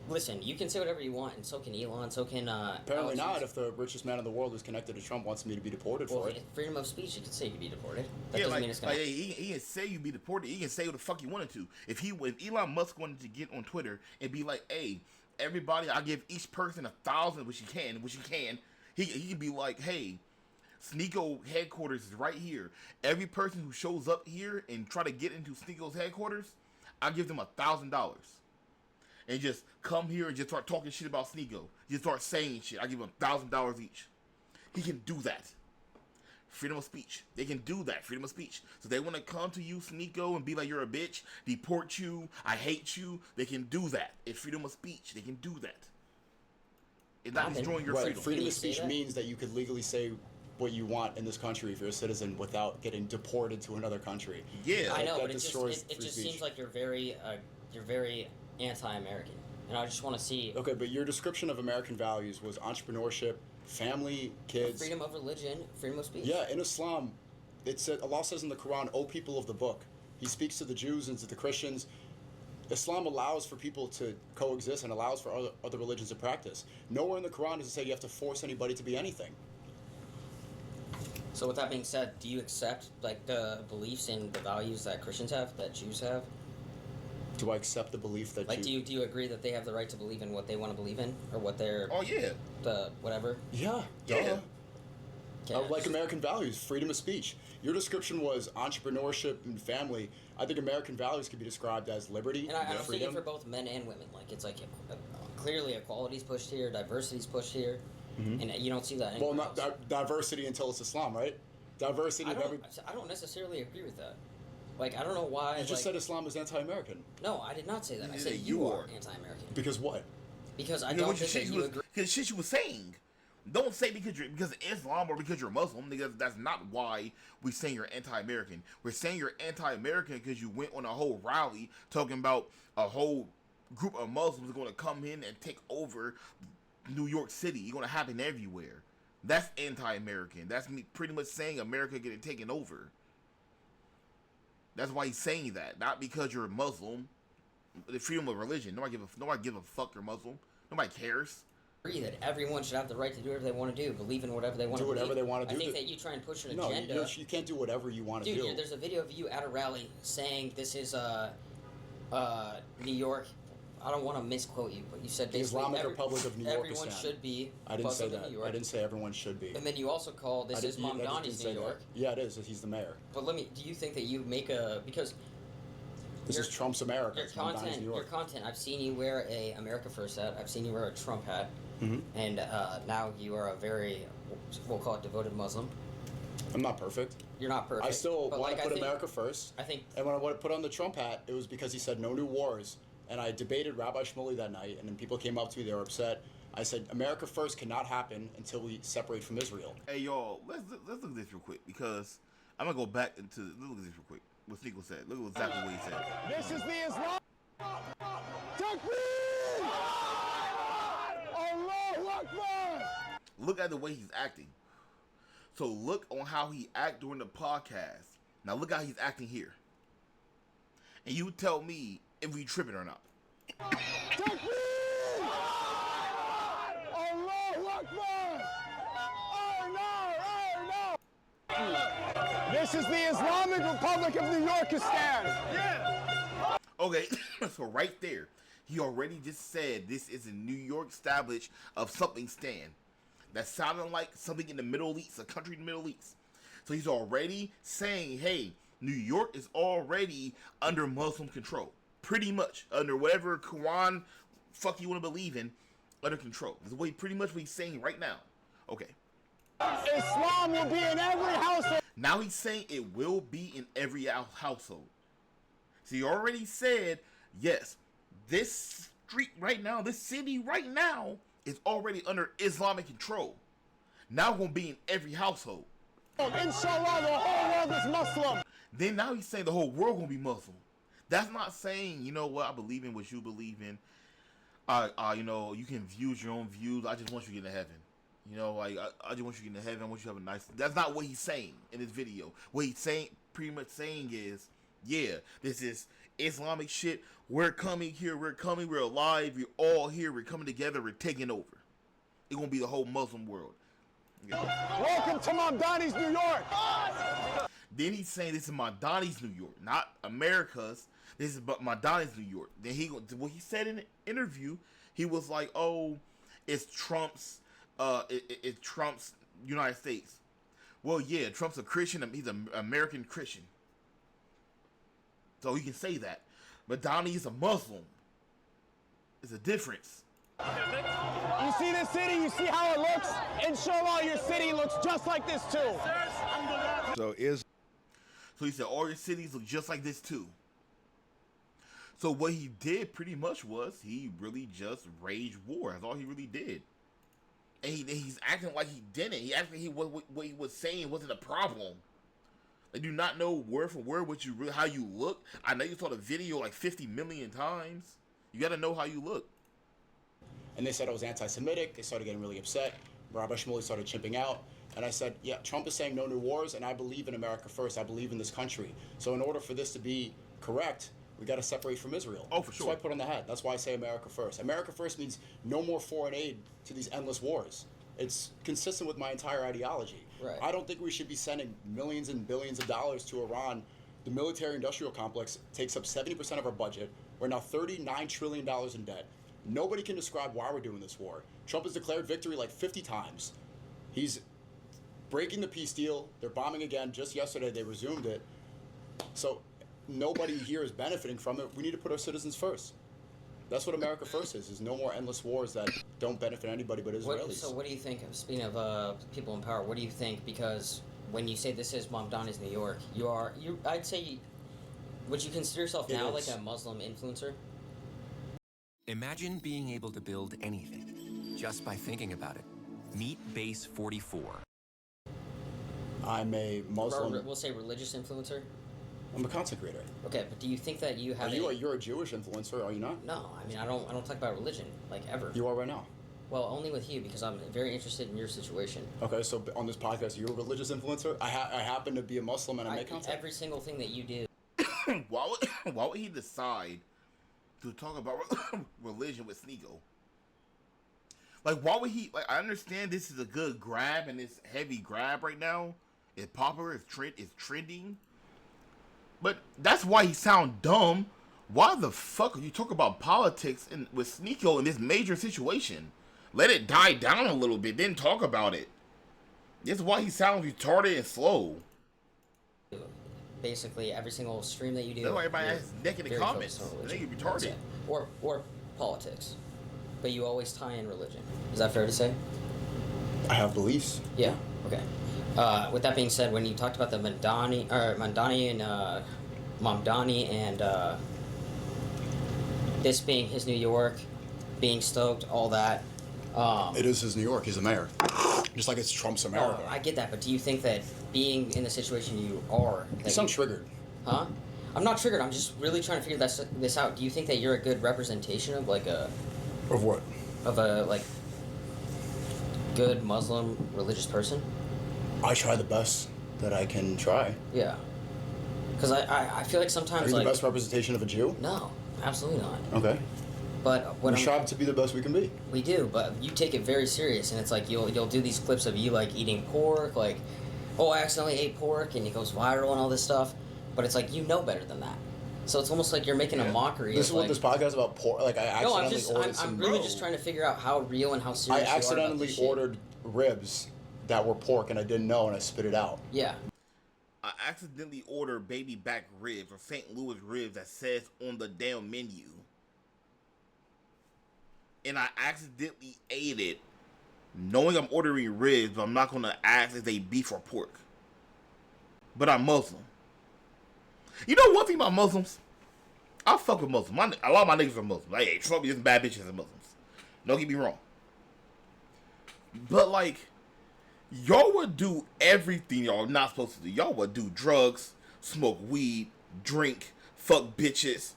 [SPEAKER 3] Listen, you can say whatever you want, and so can Elon, so can.
[SPEAKER 2] Apparently
[SPEAKER 3] Alex
[SPEAKER 2] not.
[SPEAKER 3] Jones.
[SPEAKER 2] If the richest man in the world who's connected to Trump wants me to be deported
[SPEAKER 3] Well,
[SPEAKER 2] for it.
[SPEAKER 3] freedom of speech, you can say you can be deported. That
[SPEAKER 1] Yeah,
[SPEAKER 3] doesn't
[SPEAKER 1] like,
[SPEAKER 3] mean it's gonna.
[SPEAKER 1] he can say you be deported. He can say what the fuck he wanted to. If Elon Musk wanted to get on Twitter and be like, "Hey, everybody, I give each person 1,000," which he can. He can be like, "Hey, Sneako headquarters is right here. Every person who shows up here and try to get into Sneako's headquarters, I give them $1,000." And just come here and just start talking shit about Sneako. Just start saying shit. I give them $1,000 each. He can do that. Freedom of speech. They can do that. Freedom of speech. So they want to come to you, Sneako, and be like, "You're a bitch, deport you, I hate you." They can do that. It's freedom of speech. They can do that. It's not
[SPEAKER 3] Robin,
[SPEAKER 1] destroying your
[SPEAKER 2] Right.
[SPEAKER 1] freedom.
[SPEAKER 2] Freedom
[SPEAKER 3] Can
[SPEAKER 2] of
[SPEAKER 3] you say
[SPEAKER 2] speech
[SPEAKER 3] that?
[SPEAKER 2] means that you could legally say what you want in this country if you're a citizen without getting deported to another country.
[SPEAKER 1] Yeah.
[SPEAKER 3] I know,
[SPEAKER 2] that
[SPEAKER 3] but it just
[SPEAKER 2] destroys
[SPEAKER 3] it
[SPEAKER 2] free
[SPEAKER 3] just
[SPEAKER 2] speech.
[SPEAKER 3] seems like you're very anti-American, and I just want to see
[SPEAKER 2] Okay, but your description of American values was entrepreneurship, family, kids.
[SPEAKER 3] freedom of religion, freedom of speech.
[SPEAKER 2] Yeah, in Islam, it said Allah says in the Quran, "O people of the book." He speaks to the Jews and to the Christians. Islam allows for people to coexist and allows for other religions to practice. Nowhere in the Quran does it say you have to force anybody to be anything.
[SPEAKER 3] So with that being said, do you accept like the beliefs and the values that Christians have, that Jews have?
[SPEAKER 2] Do I accept the belief that
[SPEAKER 3] Like, do you agree that they have the right to believe in what they want to believe in, or what they're
[SPEAKER 1] Oh yeah.
[SPEAKER 3] the whatever?
[SPEAKER 2] Yeah,
[SPEAKER 1] Yeah.
[SPEAKER 2] duh.
[SPEAKER 3] Okay,
[SPEAKER 2] Like
[SPEAKER 3] just-
[SPEAKER 2] American values, freedom of speech. Your description was entrepreneurship and family. I think American values could be described as liberty,
[SPEAKER 3] And I'm speaking
[SPEAKER 2] freedom.
[SPEAKER 3] for both men and women. Like it's like clearly equality's pushed here, diversity's pushed here, and you don't see that
[SPEAKER 2] Well,
[SPEAKER 3] anywhere
[SPEAKER 2] not
[SPEAKER 3] else.
[SPEAKER 2] diversity until it's Islam, right? Diversity
[SPEAKER 3] I
[SPEAKER 2] of every.
[SPEAKER 3] don't necessarily agree with that. Like, I don't know why.
[SPEAKER 2] You just said Islam is anti-American.
[SPEAKER 3] No, I did not say that. I said
[SPEAKER 1] you
[SPEAKER 3] you
[SPEAKER 1] are.
[SPEAKER 3] are anti-American.
[SPEAKER 2] Because what?
[SPEAKER 3] Because I don't think that you agree.
[SPEAKER 1] Because shit you was saying. Don't say because of Islam or because you're Muslim, because that's not why we saying you're anti-American. We're saying you're anti-American because you went on a whole rally talking about a whole group of Muslims going to come in and take over New York City. It's going to happen everywhere. That's anti-American. That's me pretty much saying America getting taken over. That's why he's saying that, not because you're a Muslim. The freedom of religion. Nobody give a fuck you're Muslim. Nobody cares.
[SPEAKER 3] Agree that everyone should have the right to do whatever they want to do, believe in whatever they want to
[SPEAKER 2] do whatever they want to do.
[SPEAKER 3] I think that you try and push an
[SPEAKER 2] no,
[SPEAKER 3] agenda.
[SPEAKER 2] you can't do whatever you want to do.
[SPEAKER 3] Dude, there's a video of you at a rally saying this is New York. I don't want to misquote you, but you said
[SPEAKER 2] the
[SPEAKER 3] basically
[SPEAKER 2] Islamic Republic of New York.
[SPEAKER 3] Everyone should be.
[SPEAKER 2] I didn't say that.
[SPEAKER 3] New York.
[SPEAKER 2] I didn't say everyone should be.
[SPEAKER 3] And then you also call this is Mamdani's New York.
[SPEAKER 2] Yeah, it is. He's the mayor.
[SPEAKER 3] But do you think that you make because
[SPEAKER 2] this is Trump's America.
[SPEAKER 3] Your content. I've seen you wear a America First hat. I've seen you wear a Trump hat, and now you are a very, we'll call it devoted Muslim.
[SPEAKER 2] I'm not perfect.
[SPEAKER 3] You're not perfect.
[SPEAKER 2] I still want to put America first.
[SPEAKER 3] I think.
[SPEAKER 2] And when I put on the Trump hat, it was because he said no new wars. And I debated Rabbi Shmuley that night, and then people came up to me. They were upset. I said America first cannot happen until we separate from Israel.
[SPEAKER 1] Hey y'all, let's look at this real quick because I'm gonna go back into look at this real quick. What Sneako said. Look at exactly what he said.
[SPEAKER 5] This is the Islam. Takbir! Allahu Akbar!
[SPEAKER 1] Look at the way he's acting. So look on how he act during the podcast. Now look how he's acting here. And you tell me if we tripping or not.
[SPEAKER 5] Takbir! Allahu Akbar! Oh no! This is the Islamic Republic of New Yorkistan. Yeah.
[SPEAKER 1] Okay, so right there, he already just said this is a New York established of something stand. That sounded like something in the Middle East, a country in the Middle East. So he's already saying, hey, New York is already under Muslim control. Pretty much. Under whatever Quran fuck you want to believe in, under control. This is pretty much what he's saying right now. Okay.
[SPEAKER 5] Islam will be in every household.
[SPEAKER 1] Now he's saying it will be in every household. So he already said, yes, this street right now, this city right now, is already under Islamic control. Now it's going to be in every household.
[SPEAKER 5] Inshallah, the whole world is Muslim.
[SPEAKER 1] Then now he's saying the whole world going to be Muslim. That's not saying, you know what, I believe in what you believe in. You know, you can views your own views. I just want you to get into heaven. You know, like, I just want you to get into heaven. I want you to have a nice... That's not what he's saying in this video. What he's saying, pretty much saying is, yeah, this is Islamic shit. We're coming here. We're coming. We're alive. We're all here. We're coming together. We're taking over. It's going to be the whole Muslim world. Yeah.
[SPEAKER 5] Welcome to Mamdani's New York.
[SPEAKER 1] Then he's saying this is Mamdani's New York, not America's. This is Mamdani's New York. Then what he said in the interview, he was like, "Oh, it's Trump's, it's Trump's United States." Well, yeah, Trump's a Christian. He's an American Christian, so you can say that. Mamdani is a Muslim. It's a difference.
[SPEAKER 5] You see this city? You see how it looks? Inshallah, your city looks just like this too.
[SPEAKER 1] So he said all your cities look just like this too. So what he did pretty much was he really just raged war. That's all he really did. And he's acting like he didn't. He actually what he was saying wasn't a problem. I do not know word for word how you look. I know you saw the video like 50 million times. You got to know how you look.
[SPEAKER 2] And they said I was anti-Semitic. They started getting really upset. Rabbi Shmuley started chimping out. And I said, yeah, Trump is saying no new wars, and I believe in America first. I believe in this country. So in order for this to be correct, we got to separate from Israel.
[SPEAKER 1] Oh, for sure.
[SPEAKER 2] So I put on the hat. That's why I say America first. America first means no more foreign aid to these endless wars. It's consistent with my entire ideology.
[SPEAKER 3] Right.
[SPEAKER 2] I don't think we should be sending millions and billions of dollars to Iran. The military-industrial complex takes up 70% of our budget. We're now $39 trillion in debt. Nobody can describe why we're doing this war. Trump has declared victory like 50 times. He's breaking the peace deal. They're bombing again. Just yesterday, they resumed it. So nobody here is benefiting from it. We need to put our citizens first. That's what America first is no more endless wars that don't benefit anybody but Israelis.
[SPEAKER 3] So what do you think, speaking of people in power, what do you think, because when you say this is Mamdani's New York, I'd say, would you consider yourself
[SPEAKER 2] It
[SPEAKER 3] now like
[SPEAKER 2] is.
[SPEAKER 3] a Muslim influencer?
[SPEAKER 6] Imagine being able to build anything just by thinking about it. Meet Base 44.
[SPEAKER 2] I'm a
[SPEAKER 3] Or
[SPEAKER 2] Muslim.
[SPEAKER 3] we'll say religious influencer.
[SPEAKER 2] I'm a content creator.
[SPEAKER 3] Okay, but do you think that you have?
[SPEAKER 2] You're a Jewish influencer, are you not?
[SPEAKER 3] No, I mean I don't talk about religion like ever.
[SPEAKER 2] You are right now.
[SPEAKER 3] Well, only with you because I'm very interested in your situation.
[SPEAKER 2] Okay, so on this podcast, you're a religious influencer. I happen to be a Muslim and I make content.
[SPEAKER 3] Every single thing that you do.
[SPEAKER 1] why would he decide to talk about religion with Sneako? Like, why would he? Like, I understand this is a good grab and it's heavy grab right now. It's popular. It's trending. But that's why he sound dumb. Why the fuck are you talking about politics with Sneako in this major situation? Let it die down a little bit, then talk about it. This is why he sounds retarded and slow.
[SPEAKER 3] Basically, every single stream that you do.
[SPEAKER 1] That's why everybody has neck in the
[SPEAKER 3] very
[SPEAKER 1] comments.
[SPEAKER 3] focused on
[SPEAKER 1] They
[SPEAKER 3] religion.
[SPEAKER 1] get retarded.
[SPEAKER 3] That's it. Or politics. But you always tie in religion. Is that fair to say?
[SPEAKER 2] I have beliefs.
[SPEAKER 3] Yeah. Okay. With that being said, when you talked about the Mamdani and this being his New York, being stoked, all that.
[SPEAKER 2] It is his New York. He's a mayor. Just like it's Trump's America.
[SPEAKER 3] I get that, but do you think that being in the situation you are...
[SPEAKER 2] You sound triggered.
[SPEAKER 3] Huh? I'm not triggered. I'm just really trying to figure this out. Do you think that you're a good representation of like a...
[SPEAKER 2] Of what?
[SPEAKER 3] Of a, like, good Muslim religious person?
[SPEAKER 2] I try the best that I can try.
[SPEAKER 3] Yeah. Because I feel like sometimes,
[SPEAKER 2] Are you
[SPEAKER 3] like...
[SPEAKER 2] the best representation of a Jew?
[SPEAKER 3] No, absolutely not.
[SPEAKER 2] Okay.
[SPEAKER 3] But what
[SPEAKER 2] We strive to be the best we can be.
[SPEAKER 3] We do, but you take it very serious, and it's like you'll do these clips of you like eating pork, like, oh, I accidentally ate pork, and it goes viral and all this stuff. But it's like you know better than that, so it's almost like you're making a mockery.
[SPEAKER 2] This is
[SPEAKER 3] of,
[SPEAKER 2] what
[SPEAKER 3] like,
[SPEAKER 2] this podcast is about. Pork. Like I accidentally ordered some.
[SPEAKER 3] I'm really just trying to figure out how real and how serious.
[SPEAKER 2] I accidentally
[SPEAKER 3] you are about
[SPEAKER 2] ordered ribs that were pork, and I didn't know, and I spit it out.
[SPEAKER 3] Yeah.
[SPEAKER 1] I accidentally ordered baby back ribs or St. Louis ribs that says on the damn menu. And I accidentally ate it, knowing I'm ordering ribs, but I'm not going to ask if they beef or pork. But I'm Muslim. You know one thing about Muslims? I fuck with Muslims. A lot of my niggas are Muslims. Like, hey, Trump is bad bitches and Muslims. Don't get me wrong. But, like, y'all would do everything y'all not supposed to do. Y'all would do drugs, smoke weed, drink, fuck bitches,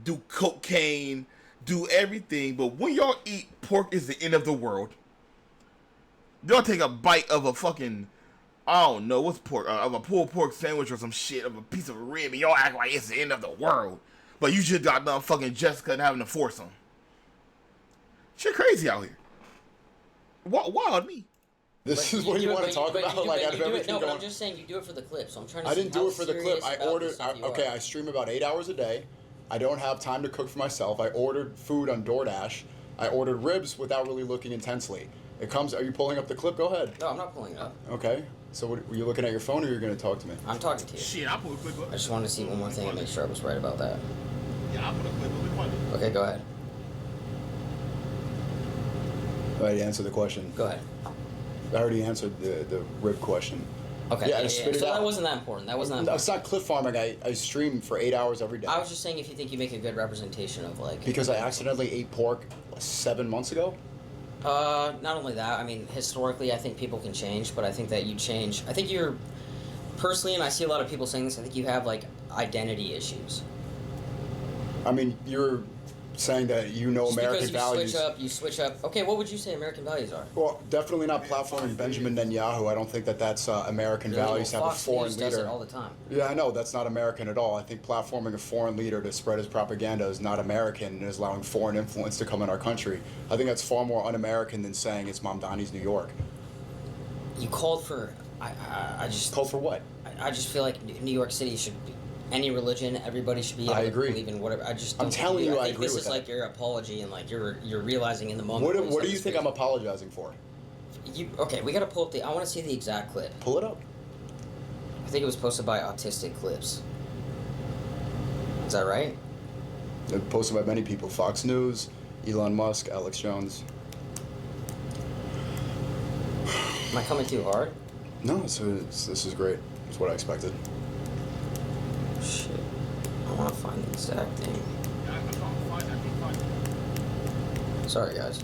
[SPEAKER 1] do cocaine, do everything. But when y'all eat pork is the end of the world. Y'all take a bite of a fucking, I don't know, what's pork? Of a pulled pork sandwich or some shit, of a piece of rib, and y'all act like it's the end of the world. But you just got done fucking Jessica and having to force them. Shit crazy out here. Wild me.
[SPEAKER 2] This is what you want to talk about? Like, out of everything
[SPEAKER 3] No, but
[SPEAKER 2] going
[SPEAKER 3] I'm just saying you do it for the clip, so I'm trying to
[SPEAKER 2] I
[SPEAKER 3] see
[SPEAKER 2] didn't do
[SPEAKER 3] how
[SPEAKER 2] it for the clip.
[SPEAKER 3] serious
[SPEAKER 2] I
[SPEAKER 3] about
[SPEAKER 2] ordered.
[SPEAKER 3] this stuff you
[SPEAKER 2] Okay,
[SPEAKER 3] are.
[SPEAKER 2] I stream about 8 hours a day. I don't have time to cook for myself. I ordered food on DoorDash. I ordered ribs without really looking intensely. It comes. Are you pulling up the clip? Go ahead.
[SPEAKER 3] No, I'm not pulling it up.
[SPEAKER 2] Okay. So, were you looking at your phone, or you're going to talk to me?
[SPEAKER 3] I'm talking to you.
[SPEAKER 1] Shit, I'll put a clip up.
[SPEAKER 3] I just wanted to see one more thing and make sure I was right about that.
[SPEAKER 1] Yeah, I'll put a clip up. It's funny.
[SPEAKER 3] Okay, go ahead.
[SPEAKER 2] I already answered the question.
[SPEAKER 3] Go ahead.
[SPEAKER 2] I already answered the rib question.
[SPEAKER 3] Okay.
[SPEAKER 2] Yeah, I spit it
[SPEAKER 3] So
[SPEAKER 2] out.
[SPEAKER 3] that wasn't that important. That wasn't that
[SPEAKER 2] It's
[SPEAKER 3] important.
[SPEAKER 2] not clip farming. I stream for 8 hours every day.
[SPEAKER 3] I was just saying if you think you make a good representation of like.
[SPEAKER 2] Because I accidentally ate pork 7 months ago.
[SPEAKER 3] Not only that, I mean, historically, I think people can change, but I think that you change. I think you're, personally, and I see a lot of people saying this, I think you have, like, identity issues.
[SPEAKER 2] I mean, you're saying that you know
[SPEAKER 3] Just
[SPEAKER 2] American
[SPEAKER 3] because
[SPEAKER 2] values.
[SPEAKER 3] you switch up. Okay, what would you say American values are?
[SPEAKER 2] Well, definitely not platforming Benjamin Netanyahu. I don't think that that's American
[SPEAKER 3] Really?
[SPEAKER 2] values to
[SPEAKER 3] Well,
[SPEAKER 2] have a
[SPEAKER 3] Fox
[SPEAKER 2] foreign
[SPEAKER 3] News does
[SPEAKER 2] leader.
[SPEAKER 3] it all the time.
[SPEAKER 2] Yeah, I know that's not American at all. I think platforming a foreign leader to spread his propaganda is not American and is allowing foreign influence to come in our country. I think that's far more un-American than saying it's Mamdani's New York.
[SPEAKER 3] You called for. I just.
[SPEAKER 2] Called for what?
[SPEAKER 3] I just feel like New York City should be. Any religion, everybody should be able
[SPEAKER 2] I
[SPEAKER 3] to
[SPEAKER 2] agree.
[SPEAKER 3] believe in whatever. I just.
[SPEAKER 2] I'm
[SPEAKER 3] don't
[SPEAKER 2] telling
[SPEAKER 3] think
[SPEAKER 2] you, I
[SPEAKER 3] think
[SPEAKER 2] agree
[SPEAKER 3] this
[SPEAKER 2] with
[SPEAKER 3] is
[SPEAKER 2] that.
[SPEAKER 3] like your apology and like you're realizing in the moment.
[SPEAKER 2] What do you think I'm apologizing for?
[SPEAKER 3] Okay, we gotta pull up the. I want to see the exact clip.
[SPEAKER 2] Pull it up.
[SPEAKER 3] I think it was posted by Autistic Clips. Is that right?
[SPEAKER 2] It posted by many people. Fox News, Elon Musk, Alex Jones.
[SPEAKER 3] Am I coming too hard?
[SPEAKER 2] No, this is great. It's what I expected.
[SPEAKER 3] Shit. I want to find the exact thing. Sorry, guys.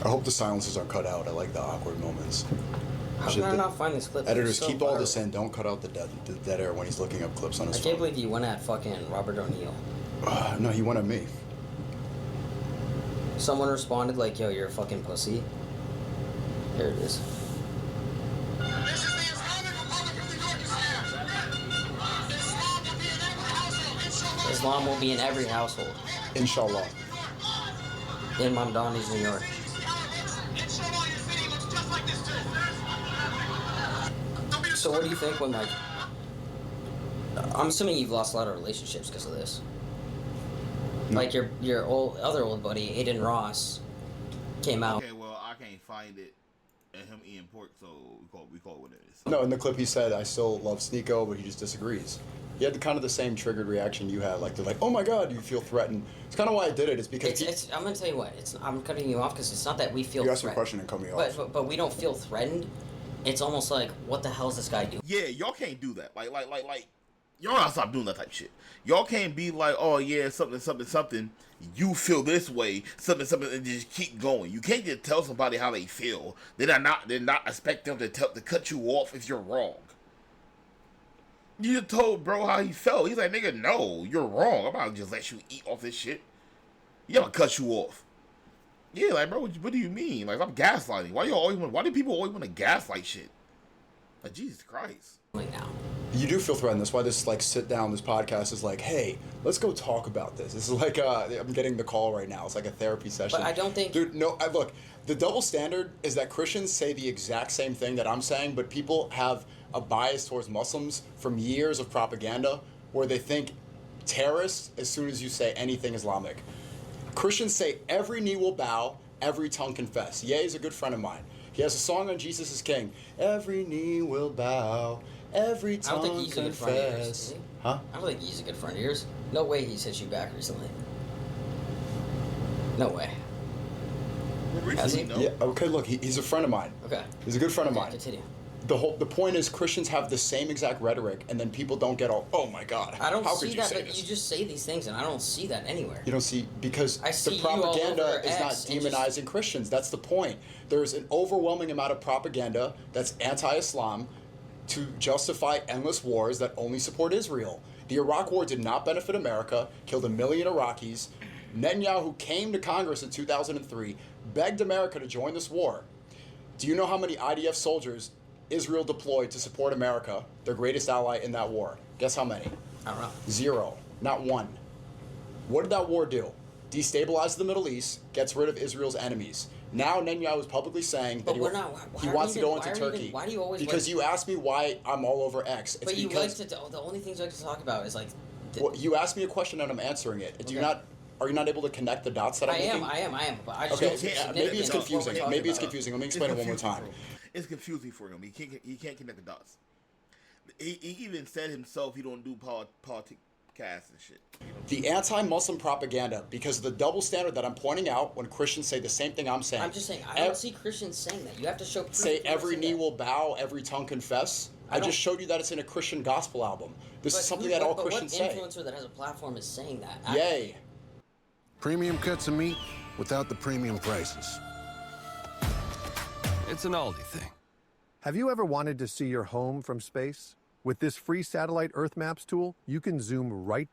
[SPEAKER 2] I hope the silences are cut out. I like the awkward moments.
[SPEAKER 3] How can I not find this clip?
[SPEAKER 2] Editors,
[SPEAKER 3] So
[SPEAKER 2] keep all
[SPEAKER 3] viral.
[SPEAKER 2] this in. Don't cut out the dead air when he's looking up clips on his
[SPEAKER 3] I
[SPEAKER 2] phone.
[SPEAKER 3] can't believe you went at fucking Robert O'Neill.
[SPEAKER 2] No, he went at me.
[SPEAKER 3] Someone responded like, yo, you're a fucking pussy. Here it is.
[SPEAKER 5] This is the Islamic Republic of the Yorkistan. Islam will be in every household.
[SPEAKER 3] Islam will be in every household.
[SPEAKER 2] Inshallah.
[SPEAKER 3] In Mamdani's New York.
[SPEAKER 5] Inshallah, your city looks just like this too.
[SPEAKER 3] So what do you think when, like... I'm assuming you've lost a lot of relationships because of this.
[SPEAKER 2] No.
[SPEAKER 3] Like, your other old buddy, Aiden Ross, came out.
[SPEAKER 1] Okay, well, I can't find it and him eating pork, so we call it what it is.
[SPEAKER 2] No, in the clip he said, I still love Sneako, but he just disagrees. He had kind of the same triggered reaction you had. Like, they're like, oh my God, you feel threatened. It's kind of why I did it, is because...
[SPEAKER 3] I'm going to tell you what, I'm cutting you off because it's not that we feel
[SPEAKER 2] You asked me a
[SPEAKER 3] threatened.
[SPEAKER 2] question and cut me off.
[SPEAKER 3] But we don't feel threatened. It's almost like, what the hell is this guy doing?
[SPEAKER 1] Yeah, y'all can't do that. Like, y'all gotta stop doing that type of shit. Y'all can't be like, oh yeah, something. You feel this way, something, and just keep going. You can't just tell somebody how they feel. They're not expecting them to cut you off if you're wrong. You just told bro how he felt. He's like, nigga, no, you're wrong. I'm not just let you eat off this shit. You gotta cut you off. Yeah, like, bro, what do you mean? Like, I'm gaslighting. Why do people always want to gaslight shit? Like, Jesus Christ.
[SPEAKER 3] Now.
[SPEAKER 2] You do feel threatened. That's why this sit down, this podcast is like, hey, let's go talk about this. This is like I'm getting the call right now. It's like a therapy session.
[SPEAKER 3] But I don't think...
[SPEAKER 2] Dude, no, look, the double standard is that Christians say the exact same thing that I'm saying, but people have a bias towards Muslims from years of propaganda where they think terrorists as soon as you say anything Islamic. Christians say every knee will bow, every tongue confess. Ye is a good friend of mine. He has a song on Jesus is King. Every knee will bow, every
[SPEAKER 3] I don't think
[SPEAKER 2] tongue
[SPEAKER 3] he's a good friend of yours,
[SPEAKER 2] confess.
[SPEAKER 3] is he?
[SPEAKER 2] Huh?
[SPEAKER 3] I don't think he's a good friend of yours. No way he's hit you back recently. No way. Has he?
[SPEAKER 1] No.
[SPEAKER 2] Yeah, okay, look, he's a friend of mine.
[SPEAKER 3] Okay.
[SPEAKER 2] He's a good friend of mine.
[SPEAKER 3] Continue.
[SPEAKER 2] The point is Christians have the same exact rhetoric, and then people don't get all, oh my God,
[SPEAKER 3] I don't
[SPEAKER 2] how
[SPEAKER 3] see
[SPEAKER 2] could you
[SPEAKER 3] that,
[SPEAKER 2] say
[SPEAKER 3] but
[SPEAKER 2] this?
[SPEAKER 3] you just say these things, and I don't see that anywhere.
[SPEAKER 2] You don't see, because
[SPEAKER 3] I see
[SPEAKER 2] the
[SPEAKER 3] you all
[SPEAKER 2] propaganda
[SPEAKER 3] over
[SPEAKER 2] is not
[SPEAKER 3] X and
[SPEAKER 2] demonizing Christians. That's the point. There's an overwhelming amount of propaganda that's anti-Islam to justify endless wars that only support Israel. The Iraq War did not benefit America, killed 1 million Iraqis. Netanyahu came to Congress in 2003, begged America to join this war. Do you know how many IDF soldiers Israel deployed to support America, their greatest ally in that war? Guess how many?
[SPEAKER 3] I don't know.
[SPEAKER 2] 0. Not 1. What did that war do? Destabilize the Middle East, gets rid of Israel's enemies. Now Netanyahu is publicly saying that
[SPEAKER 3] But we're not. Why
[SPEAKER 2] he
[SPEAKER 3] are
[SPEAKER 2] wants
[SPEAKER 3] we
[SPEAKER 2] to go
[SPEAKER 3] even-
[SPEAKER 2] into
[SPEAKER 3] why are we
[SPEAKER 2] Turkey.
[SPEAKER 3] even- why do you always
[SPEAKER 2] Because
[SPEAKER 3] like-
[SPEAKER 2] you asked me why I'm all over X. It's
[SPEAKER 3] But you
[SPEAKER 2] because
[SPEAKER 3] like to. The only things you like to talk about is like.
[SPEAKER 2] well, you asked me a question and I'm answering it. Do you
[SPEAKER 3] Okay.
[SPEAKER 2] not? Are you not able to connect the dots that I'm
[SPEAKER 3] I
[SPEAKER 2] making?
[SPEAKER 3] am. But I just
[SPEAKER 2] Okay,
[SPEAKER 3] don't see
[SPEAKER 1] yeah,
[SPEAKER 2] maybe it's
[SPEAKER 3] significance of what we're
[SPEAKER 2] confusing.
[SPEAKER 3] talking
[SPEAKER 2] Maybe it's
[SPEAKER 3] about.
[SPEAKER 2] confusing. Let me explain it one more time.
[SPEAKER 1] It's confusing for him. He can't connect the dots. He even said himself he don't do politic casts and shit.
[SPEAKER 2] The anti-Muslim propaganda, because of the double standard that I'm pointing out when Christians say the same thing I'm saying.
[SPEAKER 3] I'm just saying. I don't see Christians saying that. You have to show proof.
[SPEAKER 2] Say
[SPEAKER 3] if you wanna
[SPEAKER 2] every
[SPEAKER 3] say
[SPEAKER 2] knee
[SPEAKER 3] that.
[SPEAKER 2] will bow, every tongue confess. I
[SPEAKER 3] don't-
[SPEAKER 2] just showed you that it's in a Christian gospel album. This is something that all Christians
[SPEAKER 3] But what
[SPEAKER 2] say.
[SPEAKER 3] influencer that has a platform is saying that?
[SPEAKER 2] Yay.
[SPEAKER 7] Premium cuts of meat without the premium prices.
[SPEAKER 6] It's an Aldi thing.
[SPEAKER 8] Have you ever wanted to see your home from space? With this free satellite Earth Maps tool, you can zoom right.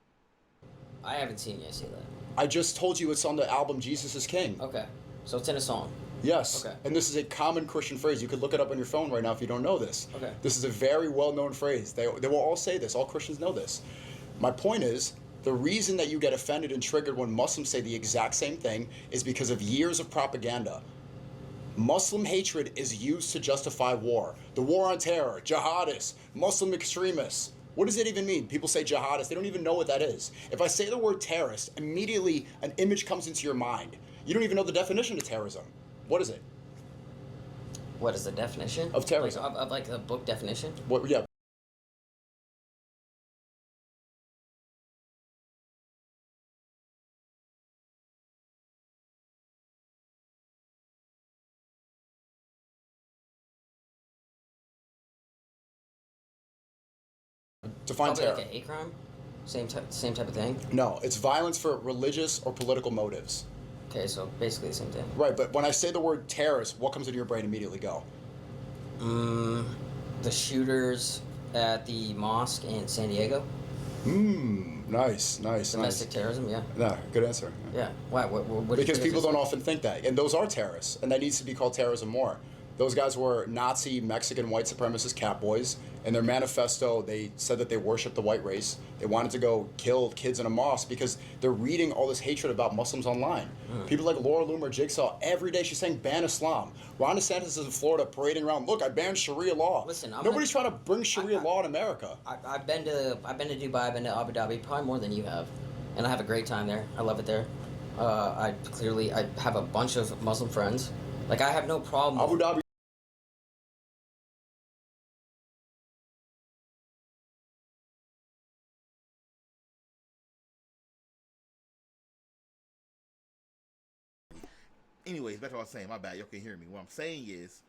[SPEAKER 3] I haven't seen you say that.
[SPEAKER 2] I just told you it's on the album Jesus is King.
[SPEAKER 3] Okay, so it's in a song.
[SPEAKER 2] Yes.
[SPEAKER 3] Okay.
[SPEAKER 2] And this is a common Christian phrase. You could look it up on your phone right now if you don't know this.
[SPEAKER 3] Okay.
[SPEAKER 2] This is a very well-known phrase. They will all say this. All Christians know this. My point is, the reason that you get offended and triggered when Muslims say the exact same thing is because of years of propaganda. Muslim hatred is used to justify war. The war on terror, jihadists, Muslim extremists. What does it even mean? People say jihadists. They don't even know what that is. If I say the word terrorist, immediately an image comes into your mind. You don't even know the definition of terrorism. What is it?
[SPEAKER 3] What is the definition
[SPEAKER 2] Of terrorism.
[SPEAKER 3] Of like the book definition?
[SPEAKER 2] What? Yeah. Define
[SPEAKER 3] Probably
[SPEAKER 2] terror.
[SPEAKER 3] like a hate crime. Same type of thing.
[SPEAKER 2] No, it's violence for religious or political motives.
[SPEAKER 3] Okay, so basically the same thing.
[SPEAKER 2] Right, but when I say the word terrorist, what comes into your brain immediately? Go.
[SPEAKER 3] The shooters at the mosque in San Diego.
[SPEAKER 2] Nice.
[SPEAKER 3] Domestic terrorism, yeah.
[SPEAKER 2] No, good answer.
[SPEAKER 3] Yeah. Why? What
[SPEAKER 2] Because people don't often think that, and those are terrorists, and that needs to be called terrorism more. Those guys were Nazi, Mexican, white supremacist cat boys. In their manifesto, they said that they worshiped the white race. They wanted to go kill kids in a mosque because they're reading all this hatred about Muslims online. People like Laura Loomer Jigsaw, every day she's saying ban Islam. Ron DeSantis is in Florida parading around, look, I banned Sharia law.
[SPEAKER 3] Listen,
[SPEAKER 2] Nobody's trying to bring Sharia law in America.
[SPEAKER 3] I've been to Dubai, I've been to Abu Dhabi, probably more than you have, and I have a great time there. I love it there. I have a bunch of Muslim friends. Like, I have no problem.
[SPEAKER 2] Abu Dhabi.
[SPEAKER 1] Anyways, back to what I was saying. My bad. Y'all can hear me. What I'm saying is,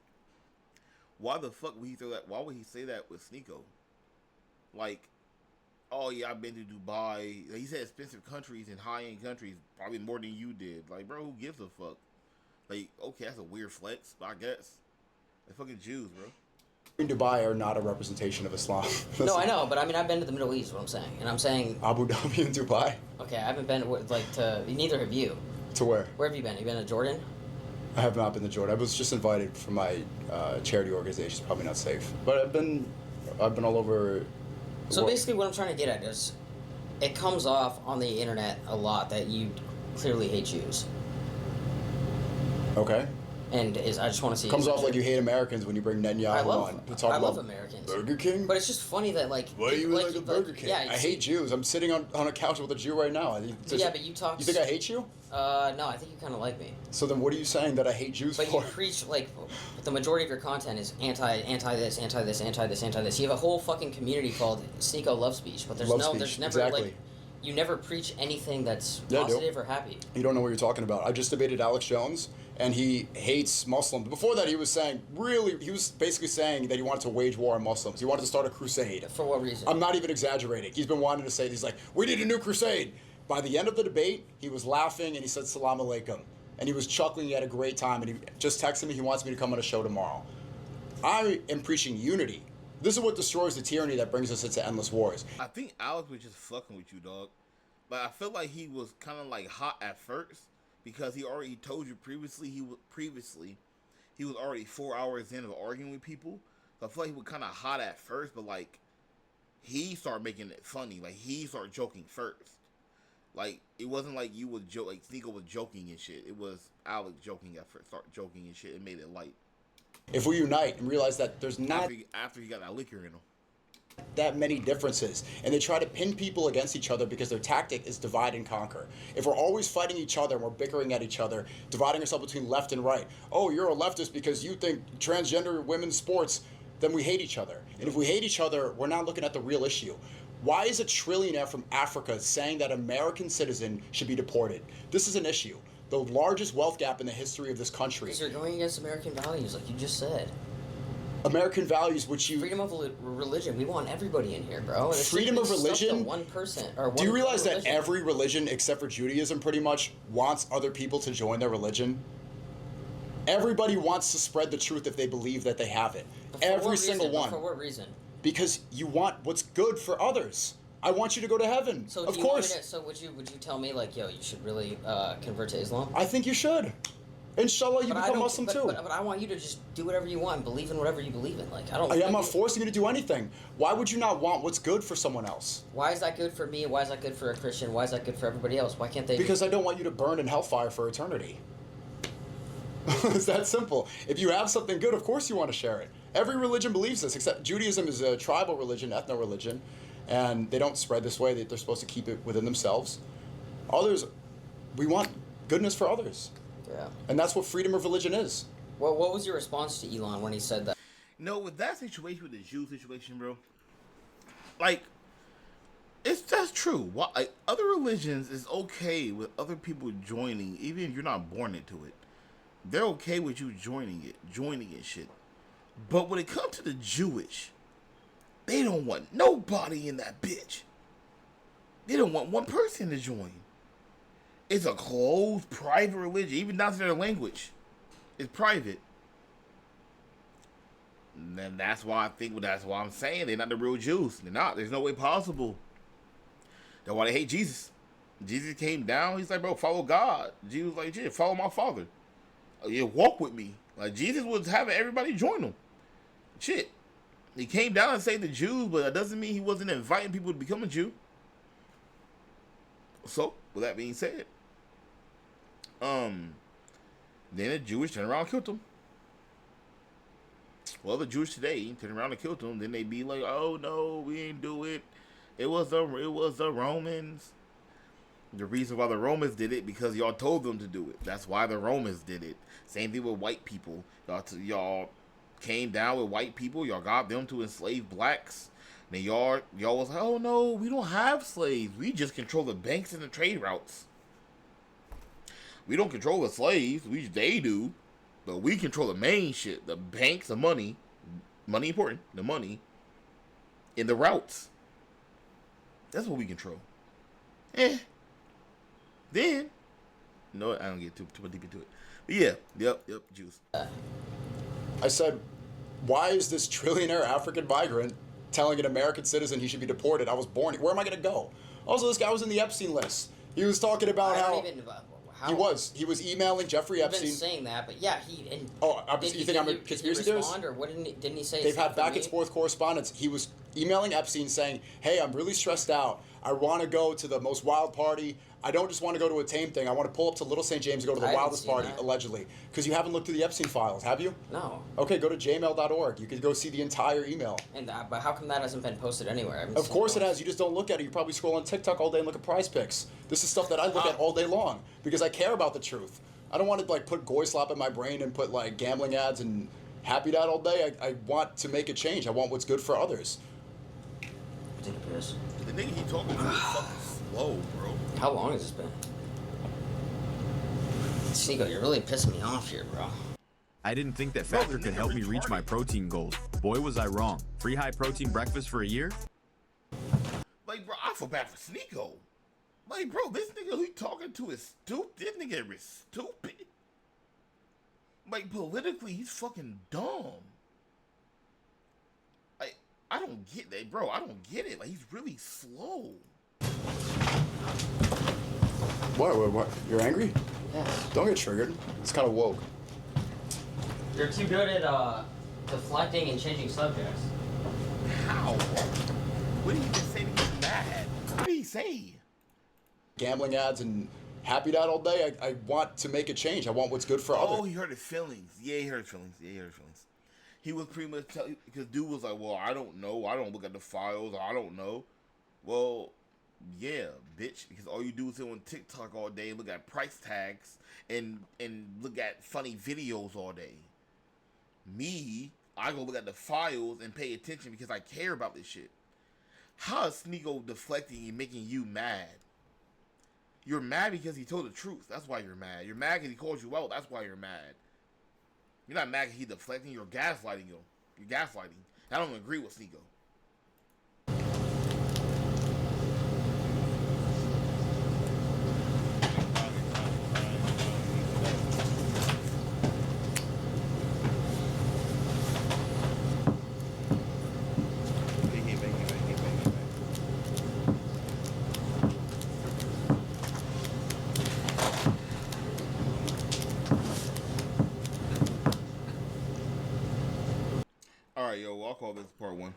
[SPEAKER 1] why the fuck would he throw that? Why would he say that with Sneako? Like, oh yeah, I've been to Dubai. He said expensive countries and high-end countries, probably more than you did. Like, bro, who gives a fuck? Like, okay, that's a weird flex, but I guess they're fucking Jews, bro.
[SPEAKER 2] In Dubai are not a representation of Islam.
[SPEAKER 3] No, I know, but I mean, I've been to the Middle East. What I'm saying, and I'm saying
[SPEAKER 2] Abu Dhabi and Dubai.
[SPEAKER 3] Okay, I haven't been to. Neither have you.
[SPEAKER 2] To where?
[SPEAKER 3] Where have you been? You been to Jordan?
[SPEAKER 2] I have not been to Jordan. I was just invited from my charity organization. Probably not safe, but I've been all over.
[SPEAKER 3] So basically, what I'm trying to get at is, it comes off on the internet a lot that you clearly hate Jews.
[SPEAKER 2] Okay.
[SPEAKER 3] And I just want to see.
[SPEAKER 2] Comes off like you hate Americans when you bring Netanyahu on to talk
[SPEAKER 3] I
[SPEAKER 2] about
[SPEAKER 3] love Americans.
[SPEAKER 2] Burger King.
[SPEAKER 3] But it's just funny that like.
[SPEAKER 2] Why do you like a Burger King?
[SPEAKER 3] Yeah,
[SPEAKER 2] I hate Jews. I'm sitting on a couch with a Jew right now.
[SPEAKER 3] Yeah, but you talk.
[SPEAKER 2] You think I hate you?
[SPEAKER 3] No, I think you kind of like me.
[SPEAKER 2] So then, what are you saying that I hate Jews
[SPEAKER 3] but
[SPEAKER 2] for?
[SPEAKER 3] But you preach like the majority of your content is anti this, anti this, anti this, anti this. You have a whole fucking community called Sneako Love Speech, but there's there's never
[SPEAKER 2] exactly.
[SPEAKER 3] like. You never preach anything that's positive or happy.
[SPEAKER 2] You don't know what you're talking about. I just debated Alex Jones, and he hates Muslims. Before that, he was basically saying that he wanted to wage war on Muslims. He wanted to start a crusade.
[SPEAKER 3] For what reason?
[SPEAKER 2] I'm not even exaggerating. He's been wanting to say, he's like, we need a new crusade. By the end of the debate, he was laughing, and he said, Salam alaikum. And he was chuckling. He had a great time, and he just texted me, he wants me to come on a show tomorrow. I am preaching unity. This is what destroys the tyranny that brings us into endless wars.
[SPEAKER 1] I think Alex was just fucking with you, dog. But I feel like he was kind of like hot at first because he already told you previously he was already 4 hours in of arguing with people. So I feel like he was kind of hot at first, but like he started making it funny. Like he started joking first. Like it wasn't like you would joke, like Sneako was joking and shit. It was Alex joking at first, start joking and shit. It made it light.
[SPEAKER 2] If we unite and realize that there's not
[SPEAKER 1] after he got that liquor in him,
[SPEAKER 2] that many differences, and they try to pin people against each other because their tactic is divide and conquer. If we're always fighting each other and we're bickering at each other, dividing ourselves between left and right, oh, you're a leftist because you think transgender women's sports, then we hate each other. And if we hate each other, we're not looking at the real issue. Why is a trillionaire from Africa saying that American citizen should be deported? This is an issue. The largest wealth gap in the history of this country.
[SPEAKER 3] Because you're going against American values, like you just said.
[SPEAKER 2] American values, which you...
[SPEAKER 3] Freedom of religion. We want everybody in here, bro.
[SPEAKER 2] Freedom of religion?
[SPEAKER 3] 1%. Or
[SPEAKER 2] do you realize that every religion, except for Judaism, pretty much wants other people to join their religion? Everybody wants to spread the truth if they believe that they have it. Every single one.
[SPEAKER 3] For what reason?
[SPEAKER 2] Because you want what's good for others. I want you to go to heaven.
[SPEAKER 3] So
[SPEAKER 2] of course.
[SPEAKER 3] So would you tell me like, yo, you should really convert to Islam?
[SPEAKER 2] I think you should. Inshallah, you become Muslim too.
[SPEAKER 3] But I want you to just do whatever you want and believe in whatever you believe in. Like
[SPEAKER 2] I'm not forcing you to do anything. Why would you not want what's good for someone else?
[SPEAKER 3] Why is that good for me? Why is that good for a Christian? Why is that good for everybody else? Why can't they?
[SPEAKER 2] Because I don't want you to burn in hellfire for eternity. It's that simple. If you have something good, of course you want to share it. Every religion believes this, except Judaism is a tribal religion, ethno-religion, and they don't spread this way. They're supposed to keep it within themselves. Others, we want goodness for others.
[SPEAKER 3] Yeah.
[SPEAKER 2] And that's what freedom of religion is.
[SPEAKER 3] Well, what was your response to Elon when he said that?
[SPEAKER 1] No, with that situation, with the Jew situation, bro, like, that's true. Like, other religions is okay with other people joining, even if you're not born into it. They're okay with you joining it shit. But when it comes to the Jewish, They don't want nobody in that bitch. They don't want one person to join. It's a closed, private religion, even down to their language. It's private. And that's why I'm saying they're not the real Jews. They're not. There's no way possible. That's why they hate Jesus. Jesus came down. He's like, bro, follow God. Jesus was like, yeah, follow my Father. Yeah, walk with me. Like, Jesus was having everybody join him. Shit. He came down and saved the Jews, but that doesn't mean he wasn't inviting people to become a Jew. So, with that being said, then the Jewish turned around and killed him. Well, the Jewish today turned around and killed him. Then they be like, "Oh no, we ain't do it. It was the Romans." The reason why the Romans did it because y'all told them to do it. That's why the Romans did it. Same thing with white people. Y'all came down with white people. Y'all got them to enslave blacks. Then y'all was like, "Oh no, we don't have slaves. We just control the banks and the trade routes. We don't control the slaves. They do, but we control the main shit: the banks, the money. Money important. The money, and the routes. That's what we control." Then, no, I don't get too deep into it. But yeah, yep, Jews.
[SPEAKER 2] I said, why is this trillionaire African migrant telling an American citizen he should be deported? I was born here. Where am I going to go? Also, this guy was in the Epstein list. He was talking about how he was emailing Jeffrey Epstein.
[SPEAKER 3] I've been saying that, but yeah,
[SPEAKER 2] you think I'm a conspiracy theorist?
[SPEAKER 3] Or what didn't he say?
[SPEAKER 2] They've had back and forth correspondence. He was emailing Epstein saying, "Hey, I'm really stressed out. I want to go to the most wild party. I don't just want to go to a tame thing. I want to pull up to Little St. James and go to the wildest party, allegedly." Because you haven't looked through the Epstein files, have you?
[SPEAKER 3] No.
[SPEAKER 2] Okay, go to jmail.org. You can go see the entire email.
[SPEAKER 3] And but how come that hasn't been posted anywhere?
[SPEAKER 2] Of course it has. You just don't look at it. You probably scroll on TikTok all day and look at prize pics. This is stuff that I look at all day long because I care about the truth. I don't want to put goy slop in my brain and put gambling ads and Happy Dad all day. I want to make a change. I want what's good for others.
[SPEAKER 1] The nigga he talking to is fucking slow, bro.
[SPEAKER 3] How long has this been? Sneako, you're really pissing me off here, bro.
[SPEAKER 4] I didn't think that factor could help me reach my protein goals. Boy, was I wrong. Free high protein breakfast for a year?
[SPEAKER 1] Like, bro, I feel bad for Sneako. Like, bro, this nigga who he talking to is stupid. This nigga is stupid. Like, politically, he's fucking dumb. Like, I don't get that, bro. I don't get it. Like, he's really slow.
[SPEAKER 2] What? You're angry?
[SPEAKER 3] Yeah.
[SPEAKER 2] Don't get triggered. It's kind of woke.
[SPEAKER 3] You're too good at deflecting and changing subjects.
[SPEAKER 1] How? What did he just say to get mad? What did he say?
[SPEAKER 2] Gambling ads and Happy Dad all day. I want to make a change. I want what's good for others.
[SPEAKER 1] Oh, he hurt his feelings. Yeah, he hurt his feelings. He was pretty much because dude was like, "Well, I don't know. I don't look at the files. I don't know." Well, yeah, bitch. Because all you do is sit on TikTok all day and look at price tags and look at funny videos all day. Me, I go look at the files and pay attention because I care about this shit. How is Sneako deflecting and making you mad? You're mad because he told the truth. That's why you're mad. You're mad because he called you out. That's why you're mad. You're not mad because he's deflecting. You're gaslighting him. You're gaslighting. I don't agree with Sneako. Alright, yo, I'll call this part one.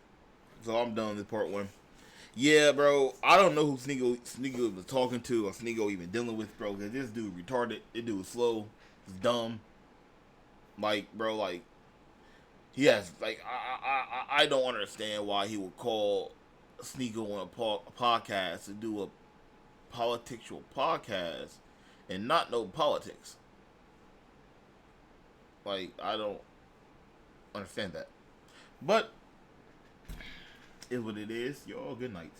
[SPEAKER 1] So I'm done with part one. Yeah, bro, I don't know who Sneako was talking to or Sneako even dealing with, bro, because this dude retarded. This dude was slow. He's dumb. Like, bro, like, he has, like, I don't understand why he would call Sneako on a podcast to do a political podcast and not know politics. Like, I don't understand that. But, is what it is. Y'all, good night.